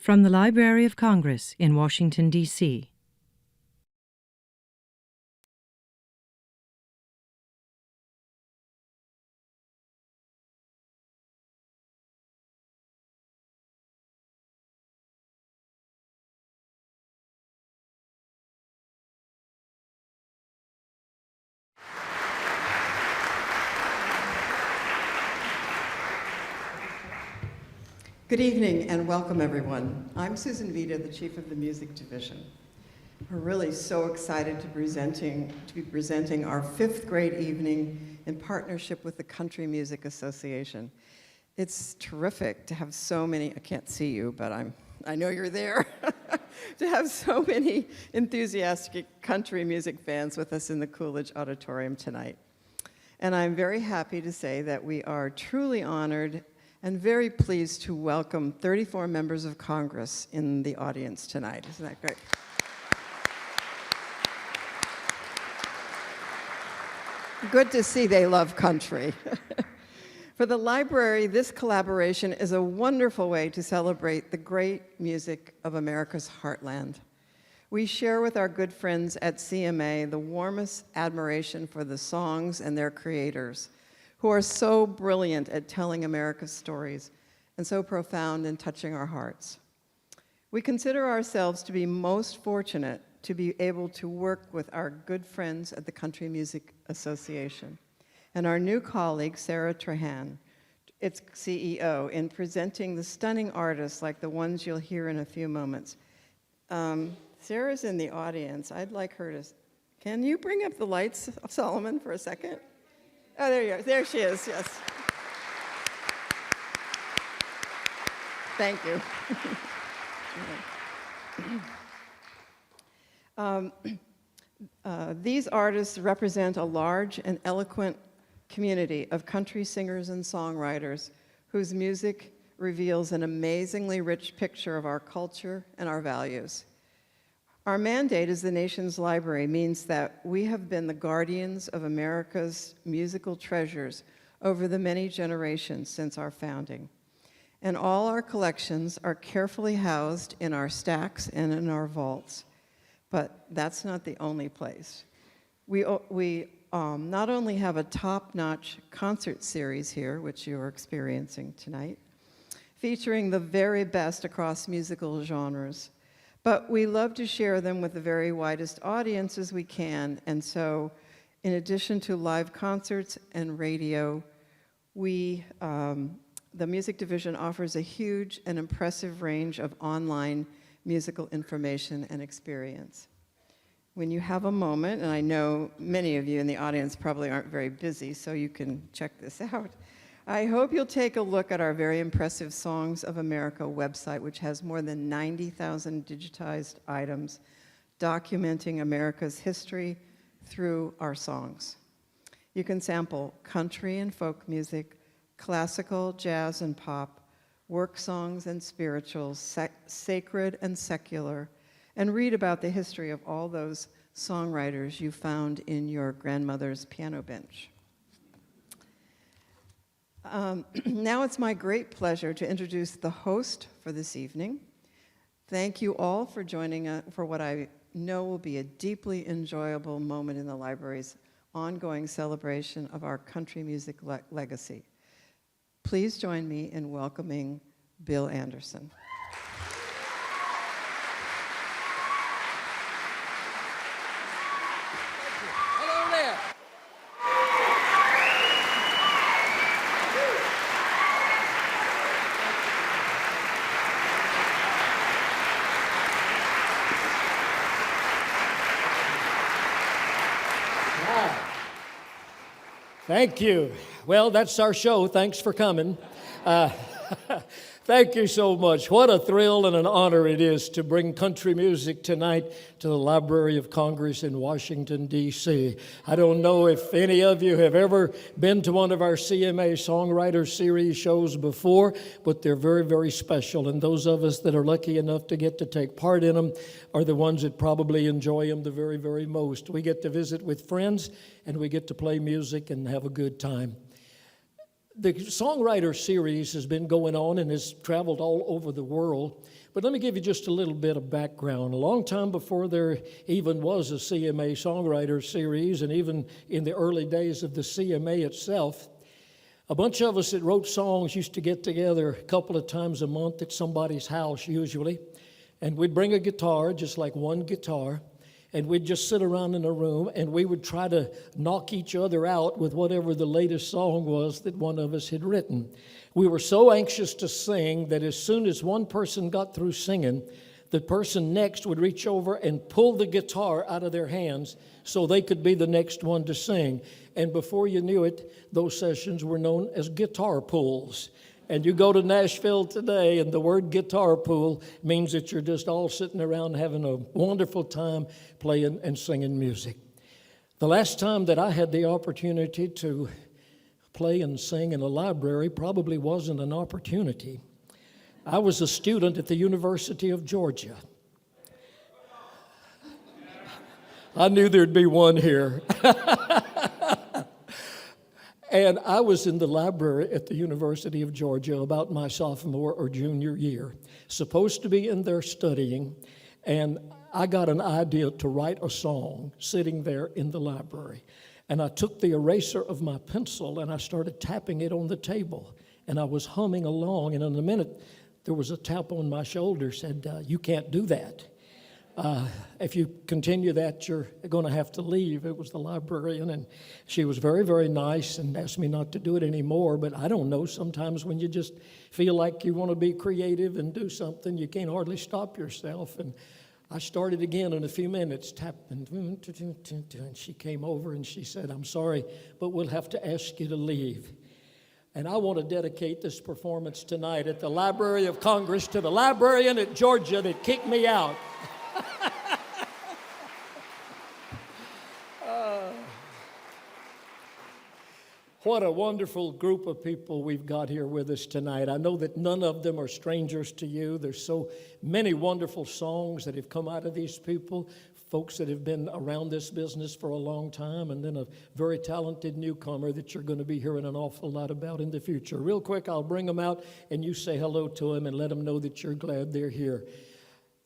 From the Library of Congress in Washington, D.C. Good evening and welcome everyone. I'm Susan Vita, the Chief of the Music Division. We're really so excited to be presenting our 5th grade evening in partnership with the Country Music Association. It's terrific to have so many, I can't see you, but I know you're there, to have so many enthusiastic country music fans with us in the Coolidge Auditorium tonight. And I'm very happy to say that we are truly honored and very pleased to welcome 34 members of Congress in the audience tonight. Isn't that great? Good to see they love country. For the library, this collaboration is a wonderful way to celebrate the great music of America's heartland. We share with our good friends at CMA the warmest admiration for the songs and their creators, who are so brilliant at telling America's stories and so profound in touching our hearts. We consider ourselves to be most fortunate to be able to work with our good friends at the Country Music Association and our new colleague, Sarah Trahan, its CEO, in presenting the stunning artists like the ones you'll hear in a few moments. Sarah's in the audience. I'd like her to, can you bring up the lights, Solomon, for a second? Oh, there you are. There she is, yes. Thank you. These artists represent a large and eloquent community of country singers and songwriters whose music reveals an amazingly rich picture of our culture and our values. Our mandate as the nation's library means that we have been the guardians of America's musical treasures over the many generations since our founding. And all our collections are carefully housed in our stacks and in our vaults. But that's not the only place. We not only have a top-notch concert series here, which you are experiencing tonight, featuring the very best across musical genres, but we love to share them with the very widest audiences we can. And so, in addition to live concerts and radio, the music division offers a huge and impressive range of online musical information and experience. When you have a moment, and I know many of you in the audience probably aren't very busy, so you can check this out, I hope you'll take a look at our very impressive Songs of America website, which has more than 90,000 digitized items documenting America's history through our songs. You can sample country and folk music, classical, jazz, and pop, work songs and spirituals, sacred and secular, and read about the history of all those songwriters you found in your grandmother's piano bench. Now it's my great pleasure to introduce the host for this evening. Thank you all for joining for what I know will be a deeply enjoyable moment in the library's ongoing celebration of our country music legacy. Please join me in welcoming Bill Anderson. Thank you. Well, that's our show. Thanks for coming. Thank you so much. What a thrill and an honor it is to bring country music tonight to the Library of Congress in Washington, D.C. I don't know if any of you have ever been to one of our CMA Songwriters Series shows before, but they're very, very special. And those of us that are lucky enough to get to take part in them are the ones that probably enjoy them the very, very most. We get to visit with friends, and we get to play music and have a good time. The Songwriter Series has been going on and has traveled all over the world. But let me give you just a little bit of background. A long time before there even was a CMA Songwriters Series, and even in the early days of the CMA itself, a bunch of us that wrote songs used to get together a couple of times a month at somebody's house usually, and we'd bring a guitar, just like one guitar, and we'd just sit around in a room and we would try to knock each other out with whatever the latest song was that one of us had written. We were so anxious to sing that as soon as one person got through singing, the person next would reach over and pull the guitar out of their hands so they could be the next one to sing. And before you knew it, those sessions were known as guitar pulls. And you go to Nashville today, and the word guitar pool means that you're just all sitting around having a wonderful time playing and singing music. The last time that I had the opportunity to play and sing in a library probably wasn't an opportunity. I was a student at the University of Georgia. I knew there'd be one here. And I was in the library at the University of Georgia about my sophomore or junior year, supposed to be in there studying, and I got an idea to write a song sitting there in the library. And I took the eraser of my pencil and I started tapping it on the table, and I was humming along, and in a minute there was a tap on my shoulder, said, "You can't do that. If you continue that, you're going to have to leave." It was the librarian, and she was very, very nice and asked me not to do it anymore. But I don't know, sometimes when you just feel like you want to be creative and do something, you can't hardly stop yourself. And I started again in a few minutes, tapping, and she came over and she said, "I'm sorry, but we'll have to ask you to leave." And I want to dedicate this performance tonight at the Library of Congress to the librarian at Georgia that kicked me out. What a wonderful group of people we've got here with us tonight. I know that none of them are strangers to you. There's so many wonderful songs that have come out of these people, folks that have been around this business for a long time, and then a very talented newcomer that you're going to be hearing an awful lot about in the future. Real quick, I'll bring them out, and you say hello to them and let them know that you're glad they're here.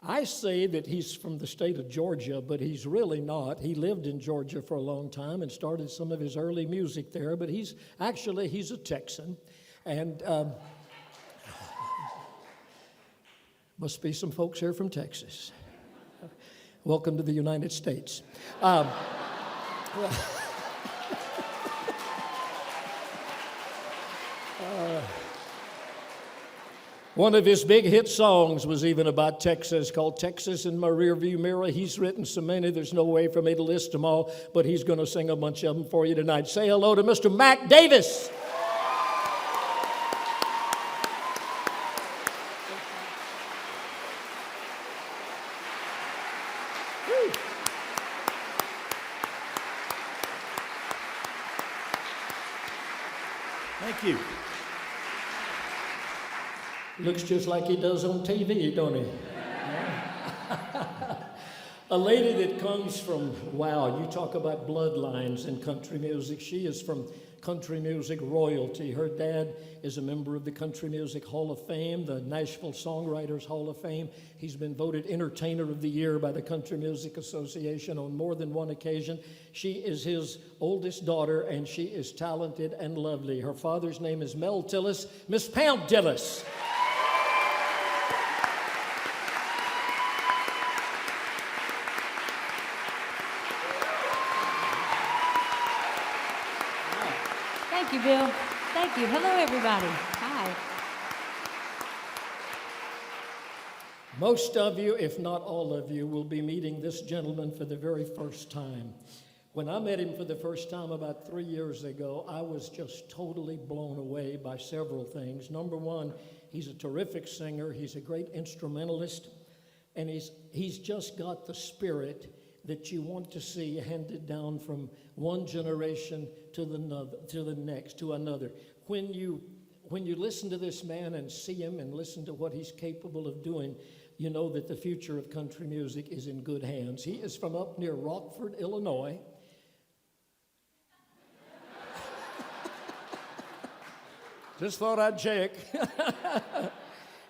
I say that he's from the state of Georgia, but he's really not. He lived in Georgia for a long time and started some of his early music there, but he's a Texan. And must be some folks here from Texas. Welcome to the United States. One of his big hit songs was even about Texas, called "Texas in My Rearview Mirror." He's written so many, there's no way for me to list them all, but he's going to sing a bunch of them for you tonight. Say hello to Mr. Mac Davis. Thank you. Looks just like he does on TV, don't he? A lady that comes from, wow, you talk about bloodlines in country music. She is from country music royalty. Her dad is a member of the Country Music Hall of Fame, the Nashville Songwriters Hall of Fame. He's been voted Entertainer of the Year by the Country Music Association on more than one occasion. She is his oldest daughter, and she is talented and lovely. Her father's name is Mel Tillis. Miss Pam Tillis. Thank you, Bill. Thank you. Hello, everybody. Hi. Most of you, if not all of you, will be meeting this gentleman for the very first time. When I met him for the first time about 3 years ago, I was just totally blown away by several things. Number one, he's a terrific singer. He's a great instrumentalist. And he's just got the spirit that you want to see handed down from one generation to the next, to another. When you listen to this man and see him and listen to what he's capable of doing, you know that the future of country music is in good hands. He is from up near Rockford, Illinois. Just thought I'd check.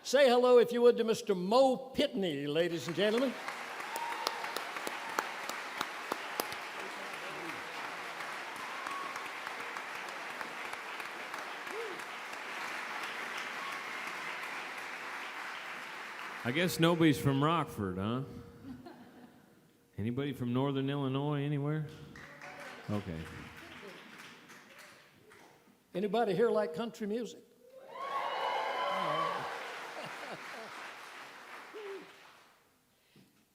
Say hello, if you would, to Mr. Mo Pitney, ladies and gentlemen. I guess nobody's from Rockford, huh? Anybody from Northern Illinois, anywhere? Okay. Anybody here like country music?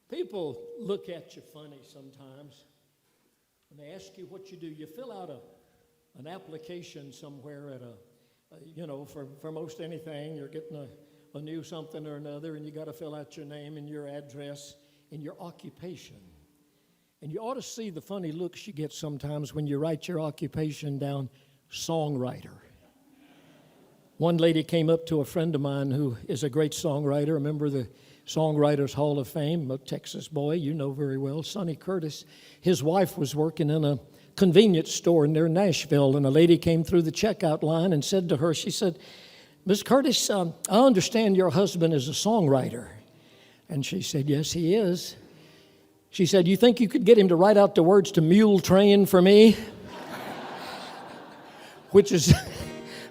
People look at you funny sometimes. When they ask you what you do, you fill out an application somewhere at for most anything. You're getting a new something or another, and you got to fill out your name and your address and your occupation. And you ought to see the funny looks you get sometimes when you write your occupation down, songwriter. One lady came up to a friend of mine who is a great songwriter, a member of the Songwriters Hall of Fame, a Texas boy you know very well, Sonny Curtis. His wife was working in a convenience store near Nashville, and a lady came through the checkout line and said to her, she said, "Miss Curtis, I understand your husband is a songwriter." And she said, "Yes, he is." She said, "You think you could get him to write out the words to Mule Train for me?" Which is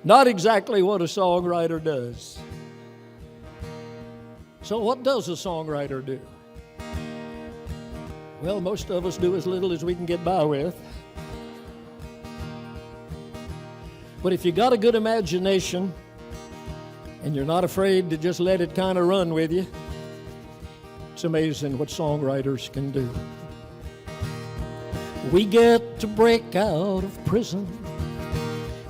not exactly what a songwriter does. So what does a songwriter do? Well, most of us do as little as we can get by with. But if you got a good imagination and you're not afraid to just let it kind of run with you, it's amazing what songwriters can do. We get to break out of prison,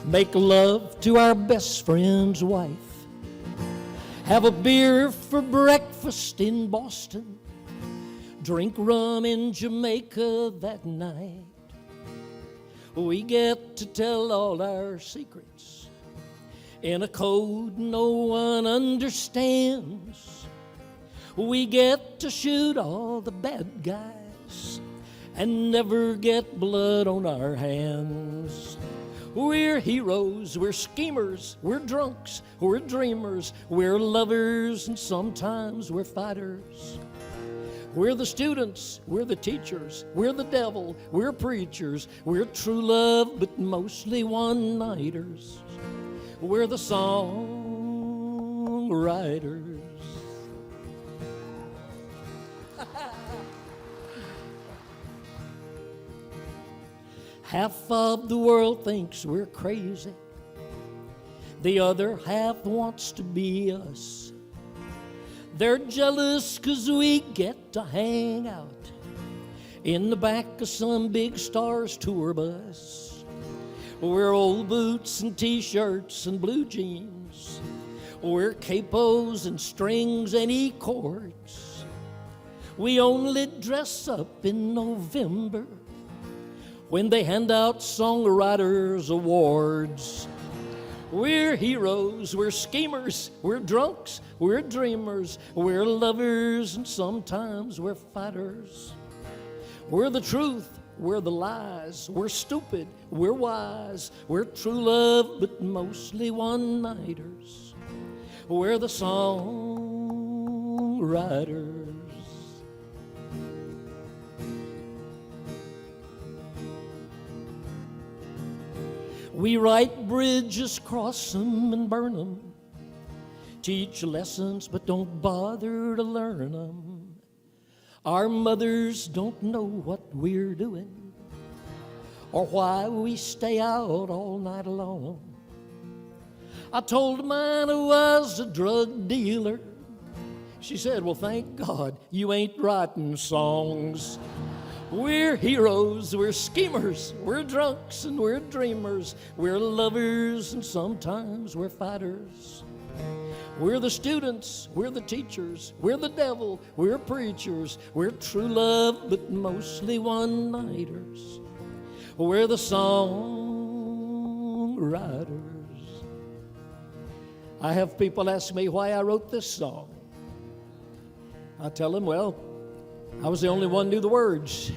make love to our best friend's wife, have a beer for breakfast in Boston, drink rum in Jamaica that night. We get to tell all our secrets in a code no one understands. We get to shoot all the bad guys and never get blood on our hands. We're heroes, we're schemers, we're drunks, we're dreamers, we're lovers, and sometimes we're fighters. We're the students, we're the teachers, we're the devil, we're preachers, we're true love, but mostly one-nighters. We're the songwriters. Half of the world thinks we're crazy. The other half wants to be us. They're jealous 'cause we get to hang out in the back of some big star's tour bus. We're old boots and t-shirts and blue jeans. We're capos and strings and E-chords. We only dress up in November when they hand out Songwriters Awards. We're heroes, we're schemers, we're drunks, we're dreamers, we're lovers, and sometimes we're fighters. We're the truth, we're the lies, we're stupid, we're wise, we're true love, but mostly one-nighters. We're the songwriters. We write bridges, cross them and burn them, teach lessons but don't bother to learn them. Our mothers don't know what we're doing or why we stay out all night long. I told mine I was a drug dealer. She said, "Well, thank God you ain't writing songs." We're heroes, we're schemers, we're drunks and we're dreamers, we're lovers and sometimes we're fighters. We're the students, we're the teachers, we're the devil, we're preachers, we're true love but mostly one-nighters. We're the songwriters. I have people ask me why I wrote this song. I tell them, well, I was the only one who knew the words.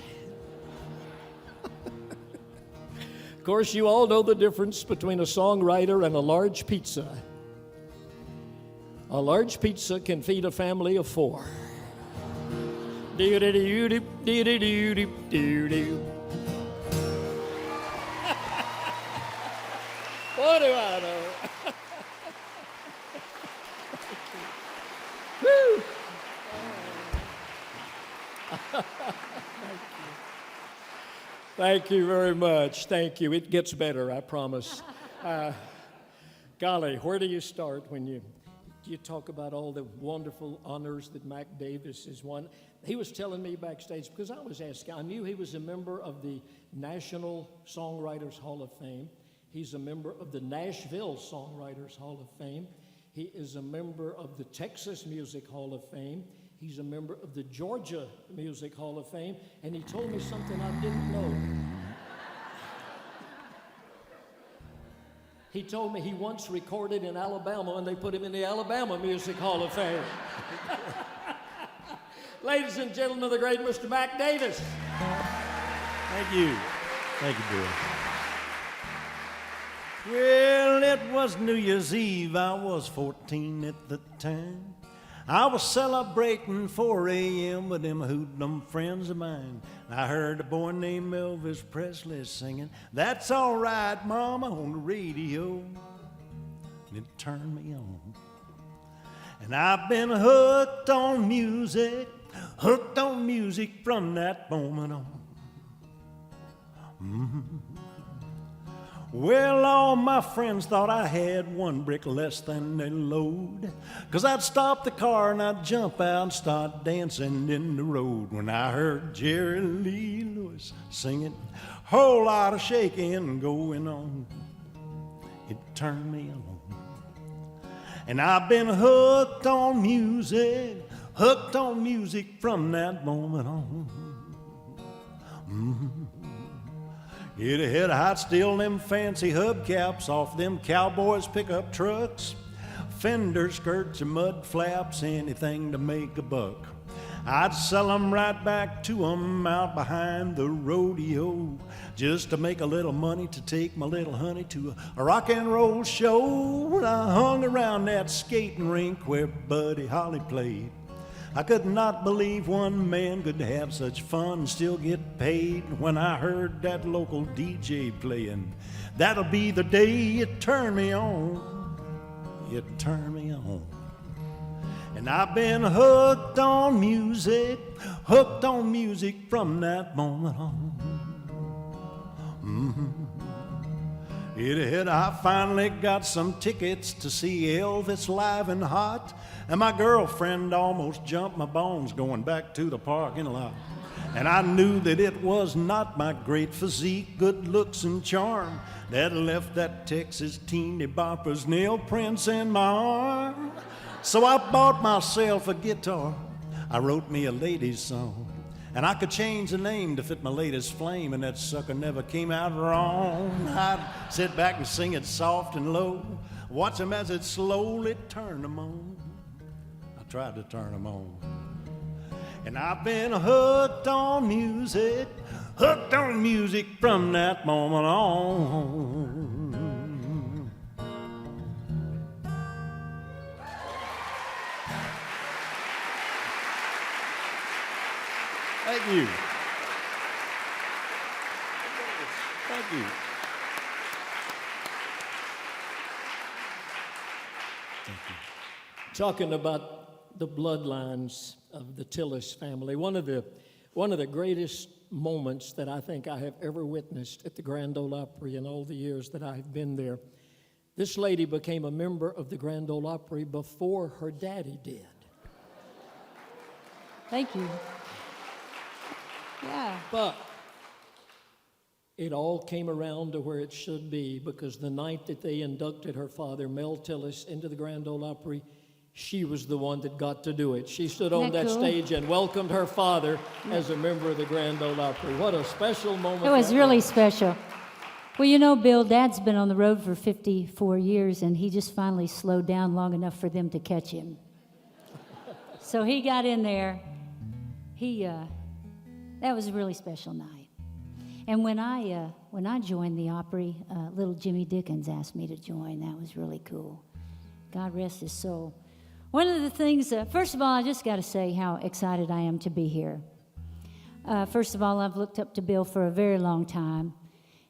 Of course, you all know the difference between a songwriter and a large pizza. A large pizza can feed a family of 4. Do-do-do-do, do-do-do-do-do-do. What do I know? Woo! Thank you very much. Thank you. It gets better, I promise. Golly, where do you start when you talk about all the wonderful honors that Mac Davis has won? He was telling me backstage, because I was asking, I knew he was a member of the National Songwriters Hall of Fame. He's a member of the Nashville Songwriters Hall of Fame. He is a member of the Texas Music Hall of Fame. He's a member of the Georgia Music Hall of Fame. And he told me something I didn't know. He told me he once recorded in Alabama and they put him in the Alabama Music Hall of Fame. Ladies and gentlemen, the great Mr. Mac Davis. Thank you. Thank you, Bill. Well, it was New Year's Eve. I was 14 at the time. I was celebrating 4 a.m. with them hoodlum friends of mine. I heard a boy named Elvis Presley singing, "That's all right, Mama," on the radio. And it turned me on. And I've been hooked on music from that moment on. Well, all my friends thought I had 1 brick less than they load, 'cause I'd stop the car and I'd jump out and start dancing in the road. When I heard Jerry Lee Lewis singing, "Whole lot of shaking going on," it turned me on. And I've been hooked on music from that moment on. It had hot steel, them fancy hubcaps off them cowboys pickup trucks, fender skirts and mud flaps, anything to make a buck. I'd sell 'em right back to 'em out behind the rodeo, just to make a little money to take my little honey to a rock and roll show. And I hung around that skating rink where Buddy Holly played. I could not believe one man could have such fun and still get paid. When I heard that local DJ playing, "That'll Be the Day," it turned me on. It turned me on. And I've been hooked on music from that moment on. I finally got some tickets to see Elvis live and hot, and my girlfriend almost jumped my bones going back to the parking lot. And I knew that it was not my great physique, good looks, and charm that left that Texas teeny bopper's nail prints in my arm. So I bought myself a guitar. I wrote me a lady's song, and I could change the name to fit my latest flame, and that sucker never came out wrong. I'd sit back and sing it soft and low, watch them as it slowly turned them on. I tried to turn them on. And I've been hooked on music from that moment on. Thank you. Thank you. Thank you. Talking about the bloodlines of the Tillis family, one of the greatest moments that I think I have ever witnessed at the Grand Ole Opry in all the years that I've been there. This lady became a member of the Grand Ole Opry before her daddy did. Thank you. Yeah. But it all came around to where it should be, because the night that they inducted her father, Mel Tillis, into the Grand Ole Opry, she was the one that got to do it. She stood on that stage and welcomed her father as a member of the Grand Ole Opry. What a special moment. It was really special. Well, you know, Bill, Dad's been on the road for 54 years, and he just finally slowed down long enough for them to catch him. So he got in there. That was a really special night. And when I when I joined the Opry, little Jimmy Dickens asked me to join. That was really cool. God rest his soul. One of the things, first of all, I just got to say how excited I am to be here. First of all, I've looked up to Bill for a very long time.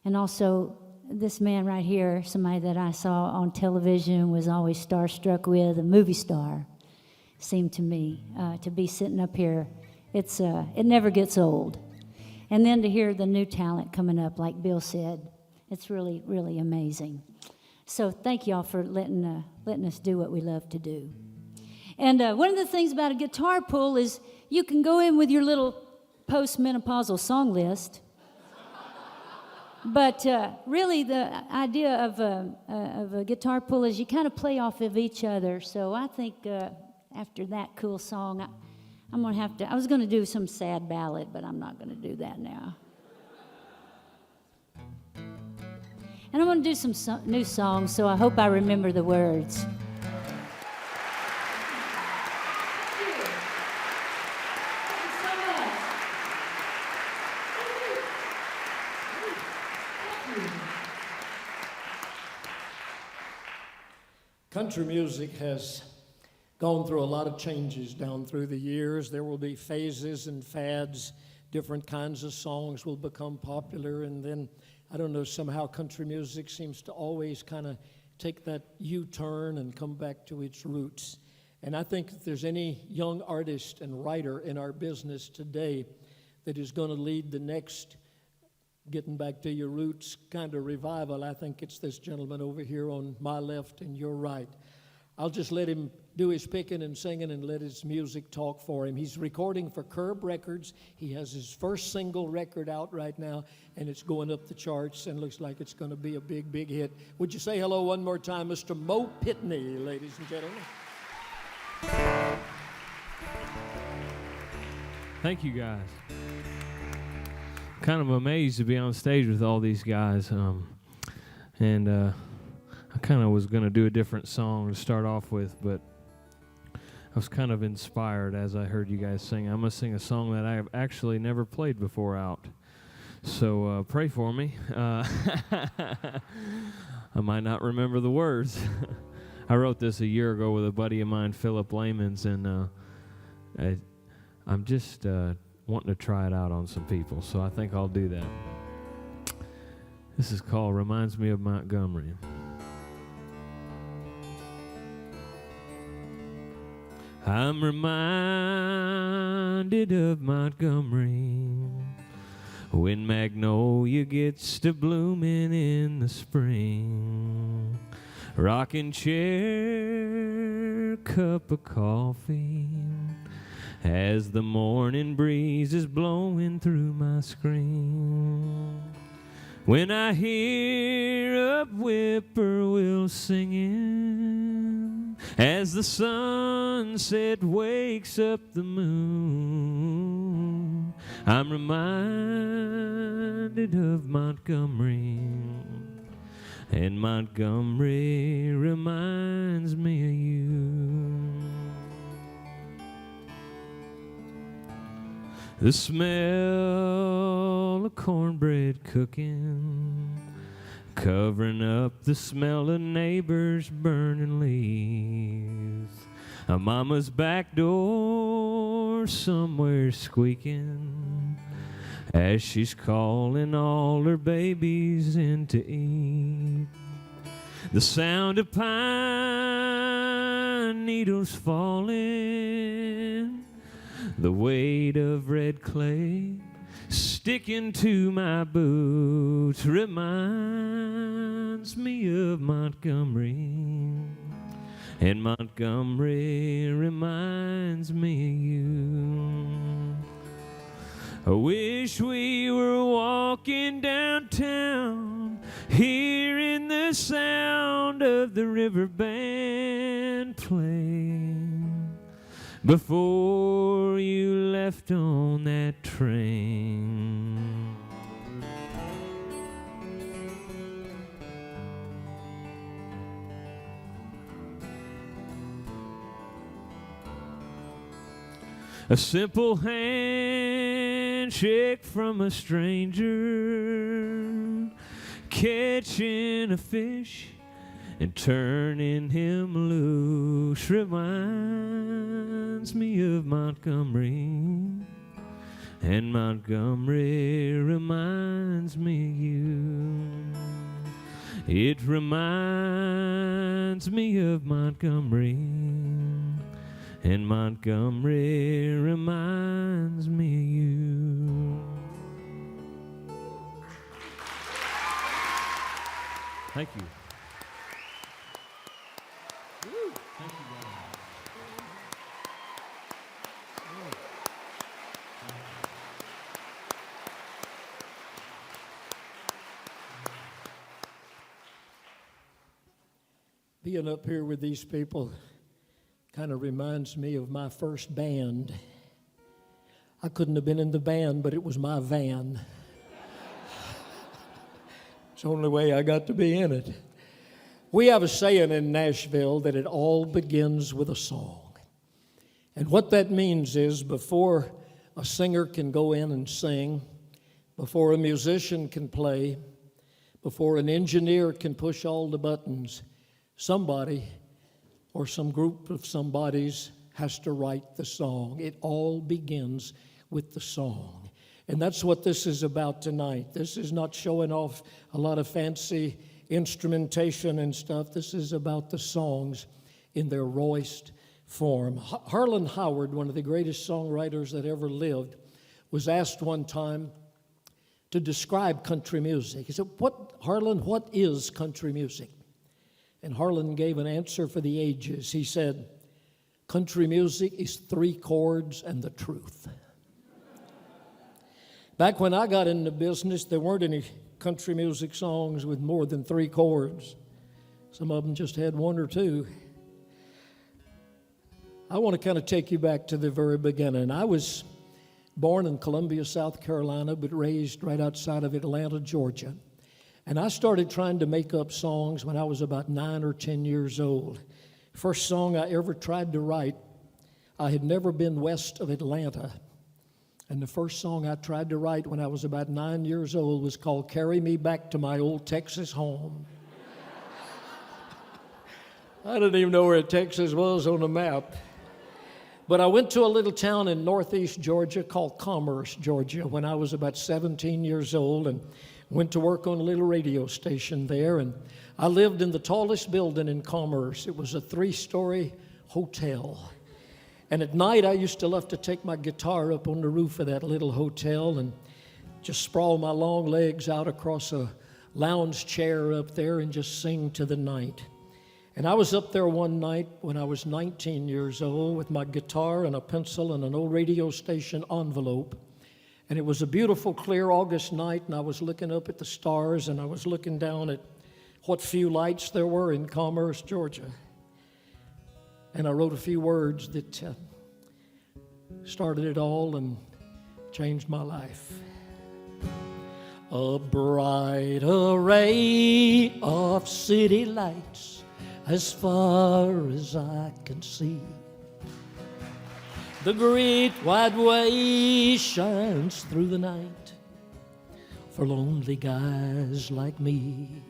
And also, this man right here, somebody that I saw on television, was always starstruck with, a movie star, seemed to me, to be sitting up here. It never gets old. And then to hear the new talent coming up, like Bill said, it's really, really amazing. So thank y'all for letting us do what we love to do. And one of the things about a guitar pull is you can go in with your little post-menopausal song list. But really, the idea of a guitar pull is you kind of play off of each other. So I think after that cool song, I'm going to have to, I was going to do some sad ballad, but I'm not going to do that now. And I'm going to do some new songs, so I hope I remember the words. Country music has gone through a lot of changes down through the years. There will be phases and fads. Different kinds of songs will become popular, and then, I don't know, somehow country music seems to always kind of take that U-turn and come back to its roots. And I think if there's any young artist and writer in our business today that is going to lead the next getting back to your roots kind of revival, I think it's this gentleman over here on my left and your right. I'll just let him do his picking and singing and let his music talk for him. He's recording for Curb Records. He has his first single record out right now, and it's going up the charts and looks like it's going to be a big, big hit. Would you say hello one more time, Mr. Mo Pitney, ladies and gentlemen? Thank you, guys. Kind of amazed to be on stage with all these guys, and I kind of was going to do a different song to start off with, but I was kind of inspired as I heard you guys sing. I'm going to sing a song that I have actually never played before out, so pray for me. I might not remember the words. I wrote this a year ago with a buddy of mine, Philip Layman's, and I'm just wanting to try it out on some people, so I think I'll do that. This is called Reminds Me of Montgomery. I'm reminded of Montgomery when magnolia gets to blooming in the spring. Rocking chair, cup of coffee as the morning breeze is blowing through my screen. When I hear a whippoorwill singing as the sunset wakes up the moon, I'm reminded of Montgomery, and Montgomery reminds me of you. The smell of cornbread cooking, covering up the smell of neighbors burning leaves. A mama's back door somewhere squeaking as she's calling all her babies in to eat. The sound of pine needles falling, the weight of red clay sticking to my boots reminds me of Montgomery, and Montgomery reminds me of you. I wish we were walking downtown, hearing the sound of the river band playing before you left on that train. A simple handshake from a stranger, catching a fish and turning him loose reminds me of Montgomery, and Montgomery reminds me of you. It reminds me of Montgomery, and Montgomery reminds me of you. Thank you. Woo. Thank you, guys. Being up here with these people kind of reminds me of my first band. I couldn't have been in the band, but it was my van. It's the only way I got to be in it. We have a saying in Nashville that it all begins with a song. And what that means is before a singer can go in and sing, before a musician can play, before an engineer can push all the buttons, somebody or some group of somebodies has to write the song. It all begins with the song. And that's what this is about tonight. This is not showing off a lot of fancy instrumentation and stuff. This is about the songs in their rawest form. Harlan Howard, one of the greatest songwriters that ever lived, was asked one time to describe country music. He said, Harlan, what is country music? And Harlan gave an answer for the ages. He said, country music is 3 chords and the truth. Back when I got into business, there weren't any country music songs with more than 3 chords. Some of them just had 1 or 2. I want to kind of take you back to the very beginning. I was born in Columbia, South Carolina, but raised right outside of Atlanta, Georgia. And I started trying to make up songs when I was about 9 or 10 years old. First song I ever tried to write, I had never been west of Atlanta. And the first song I tried to write when I was about 9 years old was called Carry Me Back to My Old Texas Home. I didn't even know where Texas was on the map. But I went to a little town in northeast Georgia called Commerce, Georgia, when I was about 17 years old, and went to work on a little radio station there. And I lived in the tallest building in Commerce. It was a 3-story hotel. And at night, I used to love to take my guitar up on the roof of that little hotel and just sprawl my long legs out across a lounge chair up there and just sing to the night. And I was up there one night when I was 19 years old with my guitar and a pencil and an old radio station envelope. And it was a beautiful, clear August night, and I was looking up at the stars, and I was looking down at what few lights there were in Commerce, Georgia. And I wrote a few words that started it all and changed my life. A bright array of city lights as far as I can see. The great wide way shines through the night for lonely guys like me.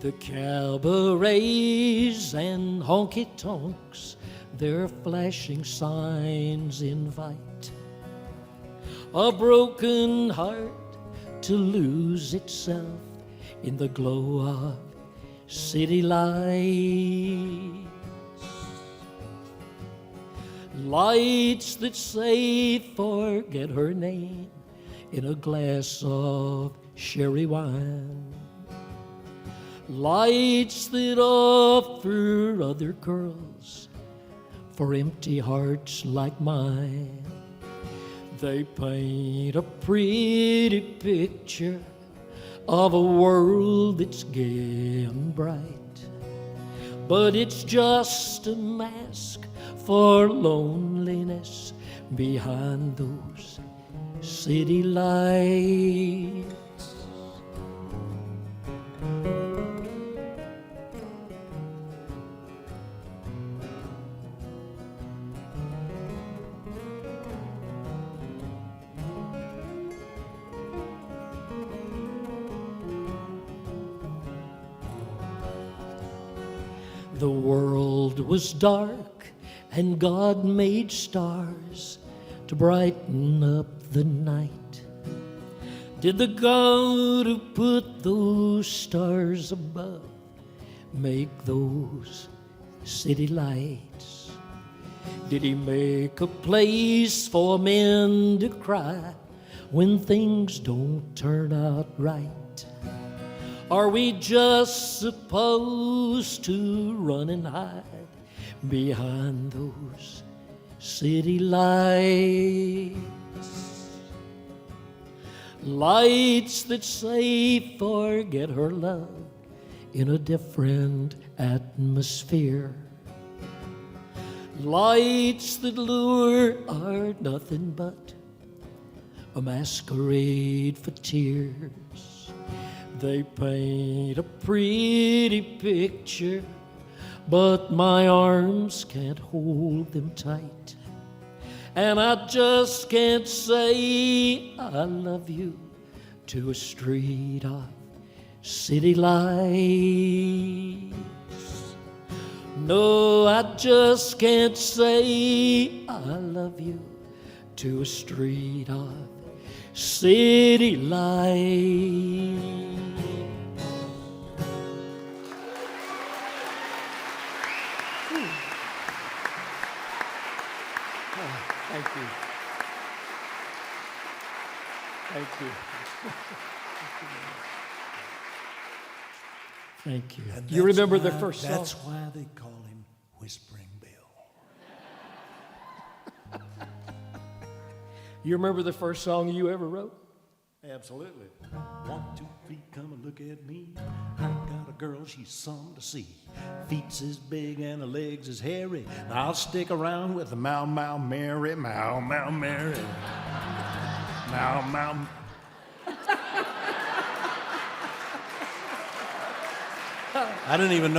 The cabarets and honky-tonks, their flashing signs invite a broken heart to lose itself in the glow of city lights. Lights that say forget her name in a glass of sherry wine. Lights that offer other girls for empty hearts like mine. They paint a pretty picture of a world that's gay and bright, but it's just a mask for loneliness behind those city lights. The world was dark, and God made stars to brighten up the night. Did the God who put those stars above make those city lights? Did he make a place for men to cry when things don't turn out right? Are we just supposed to run and hide behind those city lights? Lights that say forget her love in a different atmosphere. Lights that lure are nothing but a masquerade for tears. They paint a pretty picture, but my arms can't hold them tight. And I just can't say I love you to a street of city lights. No, I just can't say I love you to a street of city lights. Thank you. Thank you. Thank you. And You remember the that's first why- song? That's why they call him Whispering Bill. You remember the first song you ever wrote? Absolutely. 1, 2, 3, come and look at me. I got a girl, she's some to see. Feet's as big and her legs as hairy. I'll stick around with the Mau Mau Mary, Mau Mau Mary. Mau Mau. I didn't even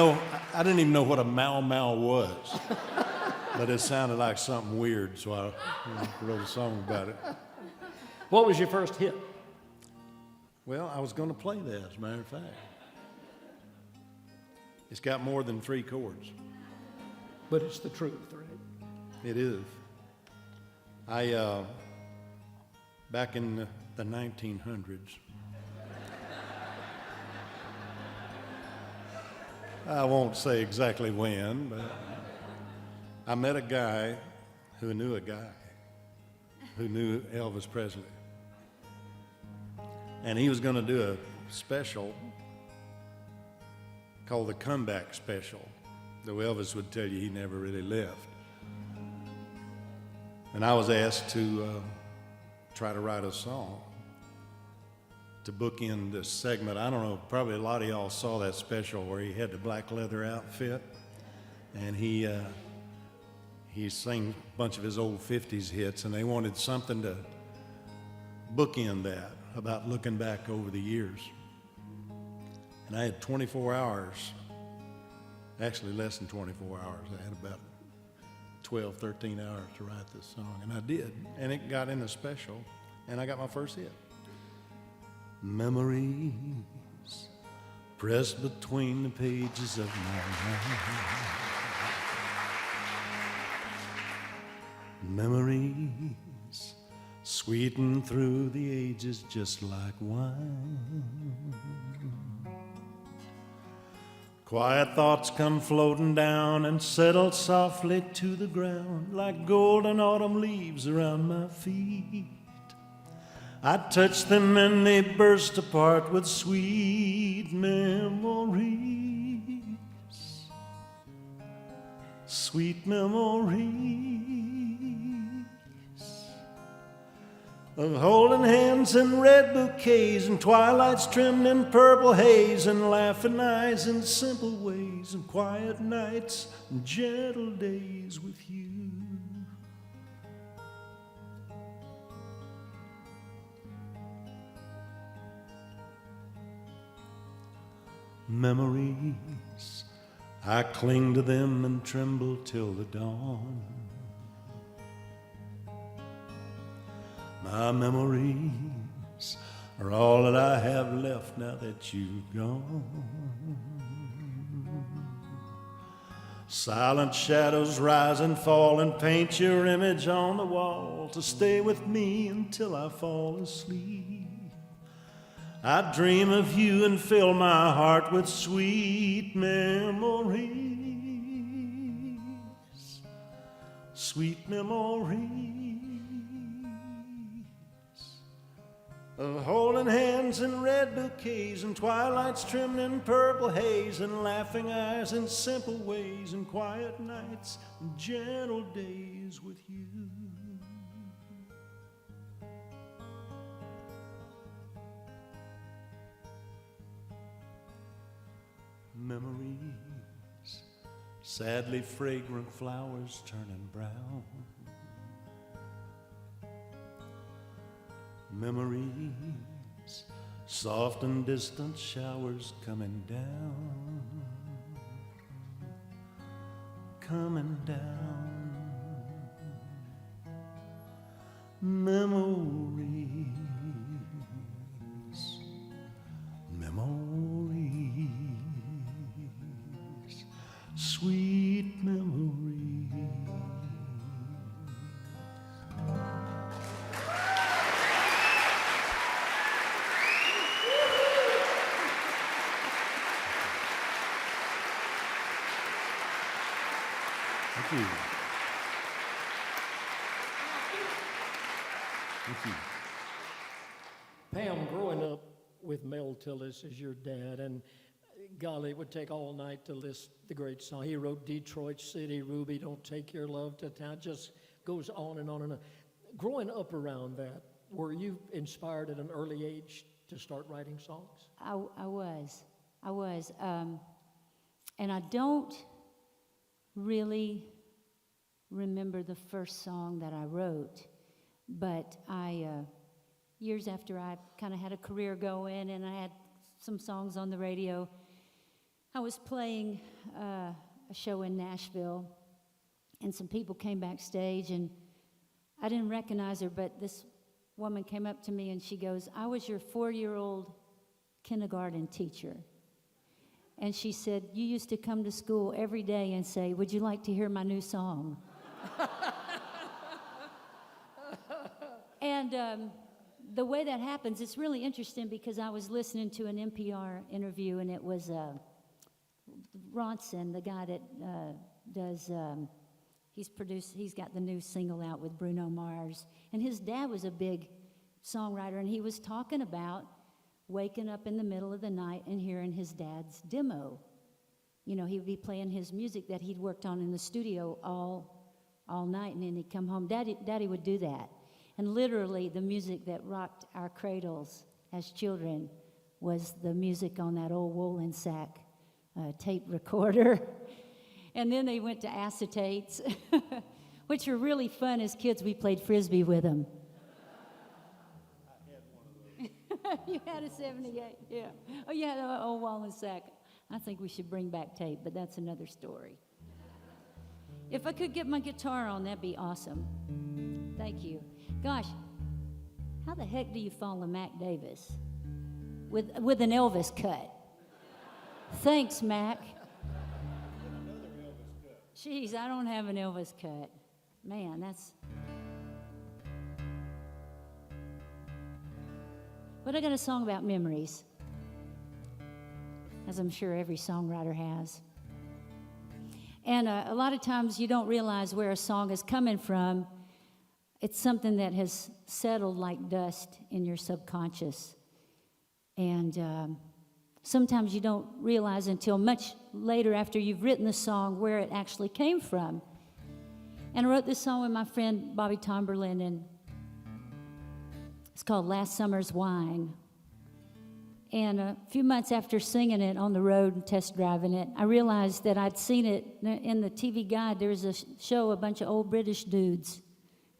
know what a Mau Mau was. But it sounded like something weird, so I wrote a song about it. What was your first hit? Well, I was going to play that, as a matter of fact. It's got more than 3 chords. But it's the truth, right? It is. Back in the 1900s, I won't say exactly when, but I met a guy who knew a guy who knew Elvis Presley. And he was going to do a special called the Comeback Special, though Elvis would tell you he never really left. And I was asked to try to write a song to bookend this segment. I don't know, probably a lot of y'all saw that special where he had the black leather outfit, and he sang a bunch of his old 50s hits, and they wanted something to bookend that, about looking back over the years. And I had 24 hours, actually less than 24 hours. I had about 12, 13 hours to write this song, and I did. And it got in the special, and I got my first hit. Memories pressed between the pages of my mind. Memories sweeten through the ages just like wine. Quiet thoughts come floating down and settle softly to the ground like golden autumn leaves around my feet. I touch them and they burst apart with sweet memories. Sweet memories of holding hands in red bouquets and twilights trimmed in purple haze and laughing eyes in simple ways and quiet nights and gentle days with you. Memories, I cling to them and tremble till the dawn. My memories are all that I have left now that you've gone. Silent shadows rise and fall and paint your image on the wall to stay with me until I fall asleep. I dream of you and fill my heart with sweet memories, sweet memories. Of holding hands in red bouquets and twilights trimmed in purple haze and laughing eyes in simple ways and quiet nights and gentle days with you. Memories, sadly fragrant flowers turning brown. Memories, soft and distant showers coming down, coming down. Memories, memories, sweet memories. Thank you. Thank you. Pam, growing up with Mel Tillis as your dad, and golly, it would take all night to list the great song. He wrote Detroit City, Ruby, Don't Take Your Love to Town, just goes on and on and on. Growing up around that, were you inspired at an early age to start writing songs? I was. And I don't really remember the first song that I wrote, but years after I kind of had a career going and I had some songs on the radio, I was playing a show in Nashville, and some people came backstage, and I didn't recognize her, but this woman came up to me and she goes, "I was your 4-year-old kindergarten teacher." And she said, "You used to come to school every day and say, 'Would you like to hear my new song?'" And the way that happens, it's really interesting because I was listening to an NPR interview, and it was Ronson, the guy that does, he's got the new single out with Bruno Mars. And his dad was a big songwriter, and he was talking about waking up in the middle of the night and hearing his dad's demo. You know, he would be playing his music that he'd worked on in the studio all night, and then he'd come home. Daddy would do that. And literally, the music that rocked our cradles as children was the music on that old woolen sack tape recorder. And then they went to acetates, which were really fun as kids. We played Frisbee with them. You had a 78, yeah. Oh, you had an old woolen sack. I think we should bring back tape, but that's another story. If I could get my guitar on, that'd be awesome. Thank you. Gosh, how the heck do you follow Mac Davis with an Elvis cut? Thanks, Mac. Jeez, I don't have an Elvis cut. Man, that's... But I got a song about memories, as I'm sure every songwriter has. And a lot of times you don't realize where a song is coming from. It's something that has settled like dust in your subconscious. And sometimes you don't realize until much later after you've written the song where it actually came from. And I wrote this song with my friend Bobby Tomberlin, and it's called Last Summer's Wine. And a few months after singing it on the road and test driving it, I realized that I'd seen it in the TV guide. There was a show, a bunch of old British dudes.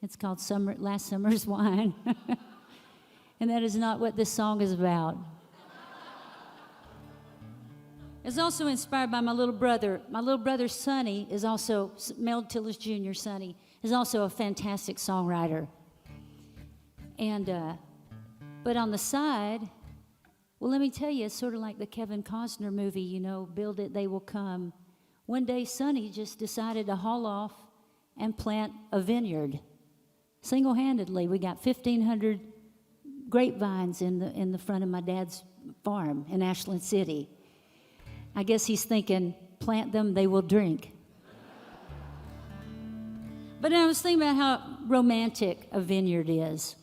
It's called Last Summer's Wine. And that is not what this song is about. It's also inspired by my little brother. My little brother, Sonny, is also, Mel Tillis Jr., Sonny, is also a fantastic songwriter. And, but on the side, well, let me tell you, it's sort of like the Kevin Costner movie, you know, Build It, They Will Come. One day, Sonny just decided to haul off and plant a vineyard. Single-handedly, we got 1,500 grapevines in the front of my dad's farm in Ashland City. I guess he's thinking, plant them, they will drink. But I was thinking about how romantic a vineyard is.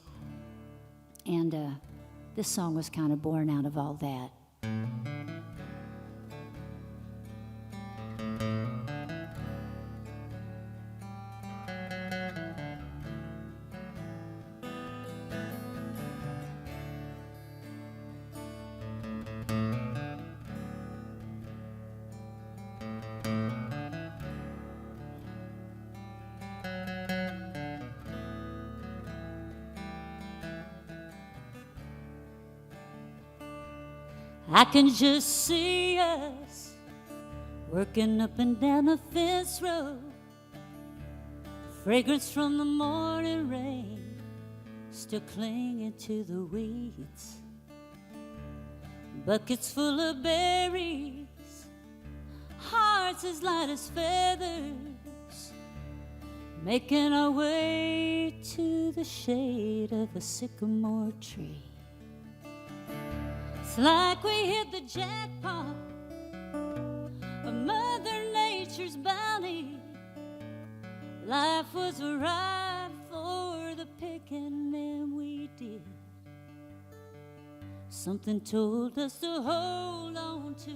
And this song was kind of born out of all that. I can just see us working up and down a fence road, fragrance from the morning rain still clinging to the weeds, buckets full of berries, hearts as light as feathers, making our way to the shade of a sycamore tree. It's like we hit the jackpot of Mother Nature's bounty. Life was ripe for the picking, and we did. Something told us to hold on to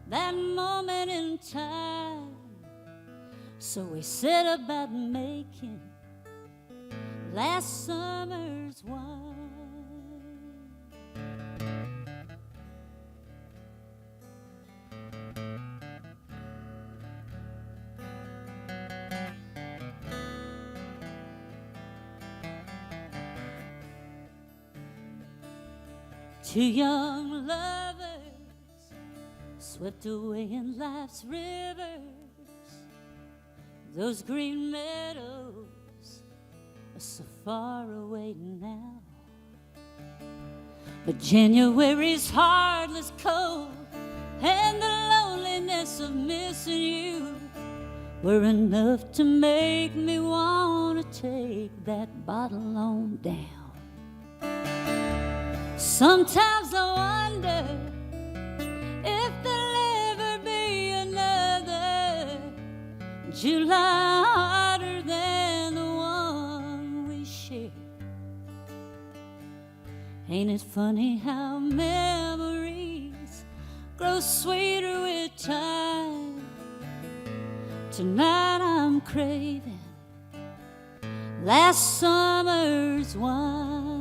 that moment in time. So we set about making last summer's wine. Two young lovers swept away in life's rivers. Those green meadows are so far away now. But January's heartless cold and the loneliness of missing you were enough to make me want to take that bottle on down. Sometimes I wonder if there'll ever be another July hotter than the one we shared. Ain't it funny how memories grow sweeter with time? Tonight I'm craving last summer's wine.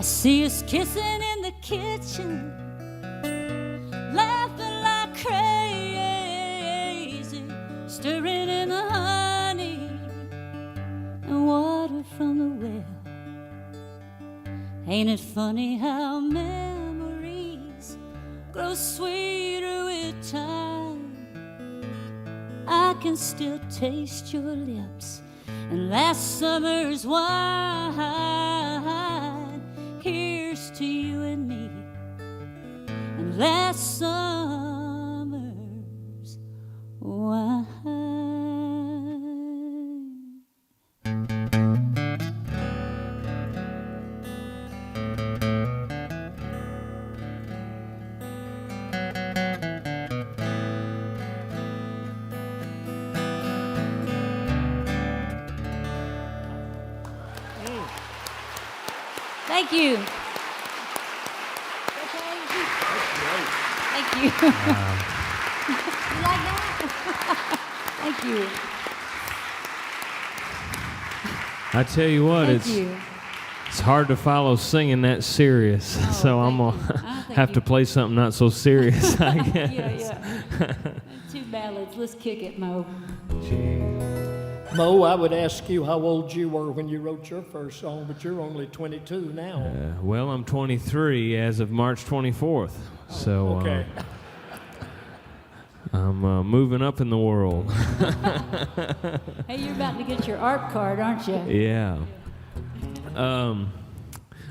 See us kissing in the kitchen, laughing like crazy, stirring in the honey and water from the well. Ain't it funny how memories grow sweeter with time? I can still taste your lips and last summer's wine. Here's to you and me and last summer's wine. Thank you. Thank you. You like that? Thank you. I tell you what, Thank you. it's hard to follow singing that serious. So I'm going to have to play something not so serious, I guess. Yeah. Two ballads. Let's kick it, Mo. Mo, I would ask you how old you were when you wrote your first song, but you're only 22 now. Well, I'm 23 as of March 24th. So, okay. I'm moving up in the world. Hey, you're about to get your ARP card, aren't you? Yeah.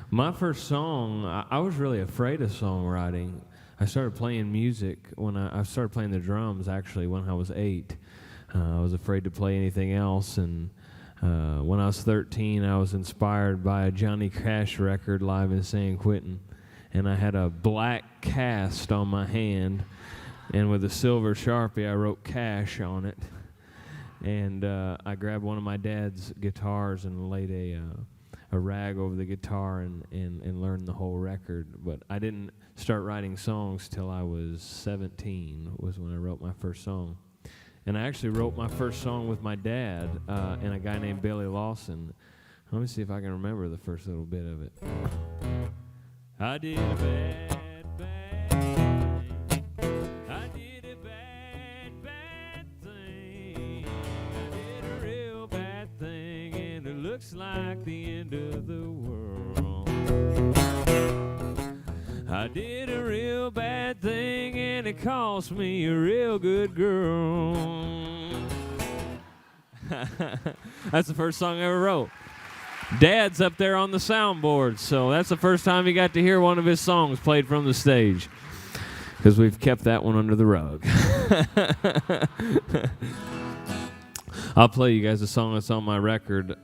My first song, I was really afraid of songwriting. I started playing music when I started playing the drums, actually, when I was 8. I was afraid to play anything else, and when I was 13, I was inspired by a Johnny Cash record live in San Quentin, and I had a black cast on my hand, and with a silver Sharpie, I wrote Cash on it, and I grabbed one of my dad's guitars and laid a rag over the guitar and learned the whole record. But I didn't start writing songs till I was 17, was when I wrote my first song. And I actually wrote my first song with my dad and a guy named Billy Lawson. Let me see if I can remember the first little bit of it. I did a bad thing. I did a bad thing. I did a real bad thing, and it looks like the end of the world. I did a real bad thing, and it cost me a real good girl. That's the first song I ever wrote. Dad's up there on the soundboard, so that's the first time he got to hear one of his songs played from the stage, because we've kept that one under the rug. I'll play you guys a song that's on my record.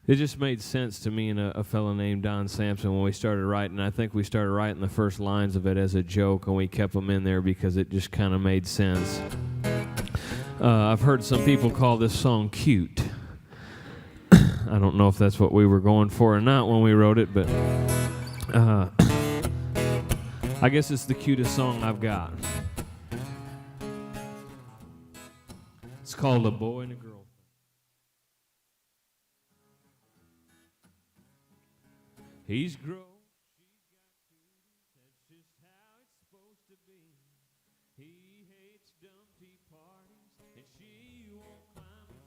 It just made sense to me and a fellow named Don Sampson when we started writing. I think we started writing the first lines of it as a joke, and we kept them in there because it just kind of made sense. I've heard some people call this song cute. I don't know if that's what we were going for or not when we wrote it, but I guess it's the cutest song I've got. It's called A Boy and a Girl. He's grown, she's got cooties, that's just how it's supposed to be. He hates dumpty parties, and she won't climb a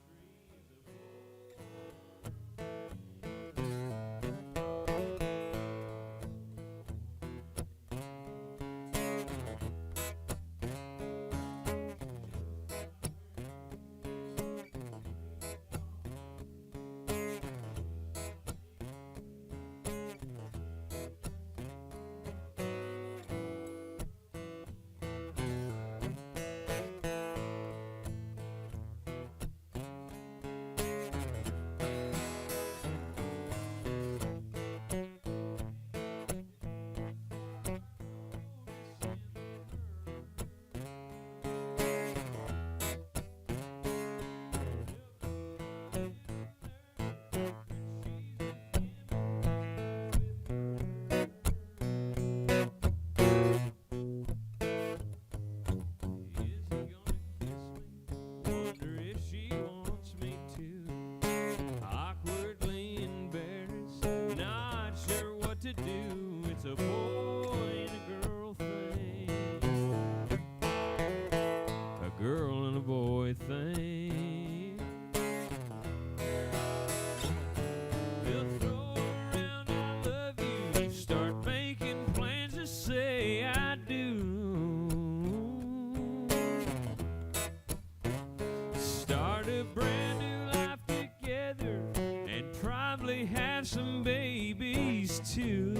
some babies too.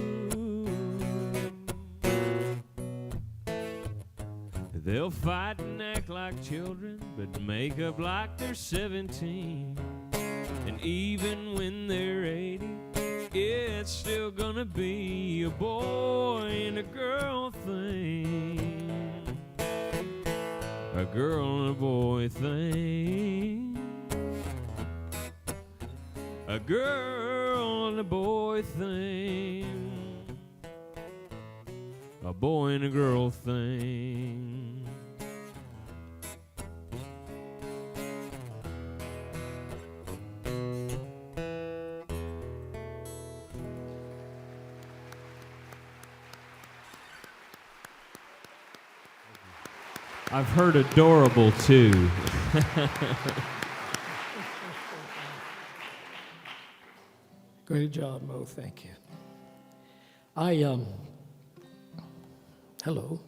They'll fight and act like children, but make up like they're 17. And even when they're 80, it's still gonna be a boy and a girl thing. A girl and a boy thing. A girl and a boy thing. A boy and a girl thing. I've heard adorable too. Great job, Mo. Thank you. Hello.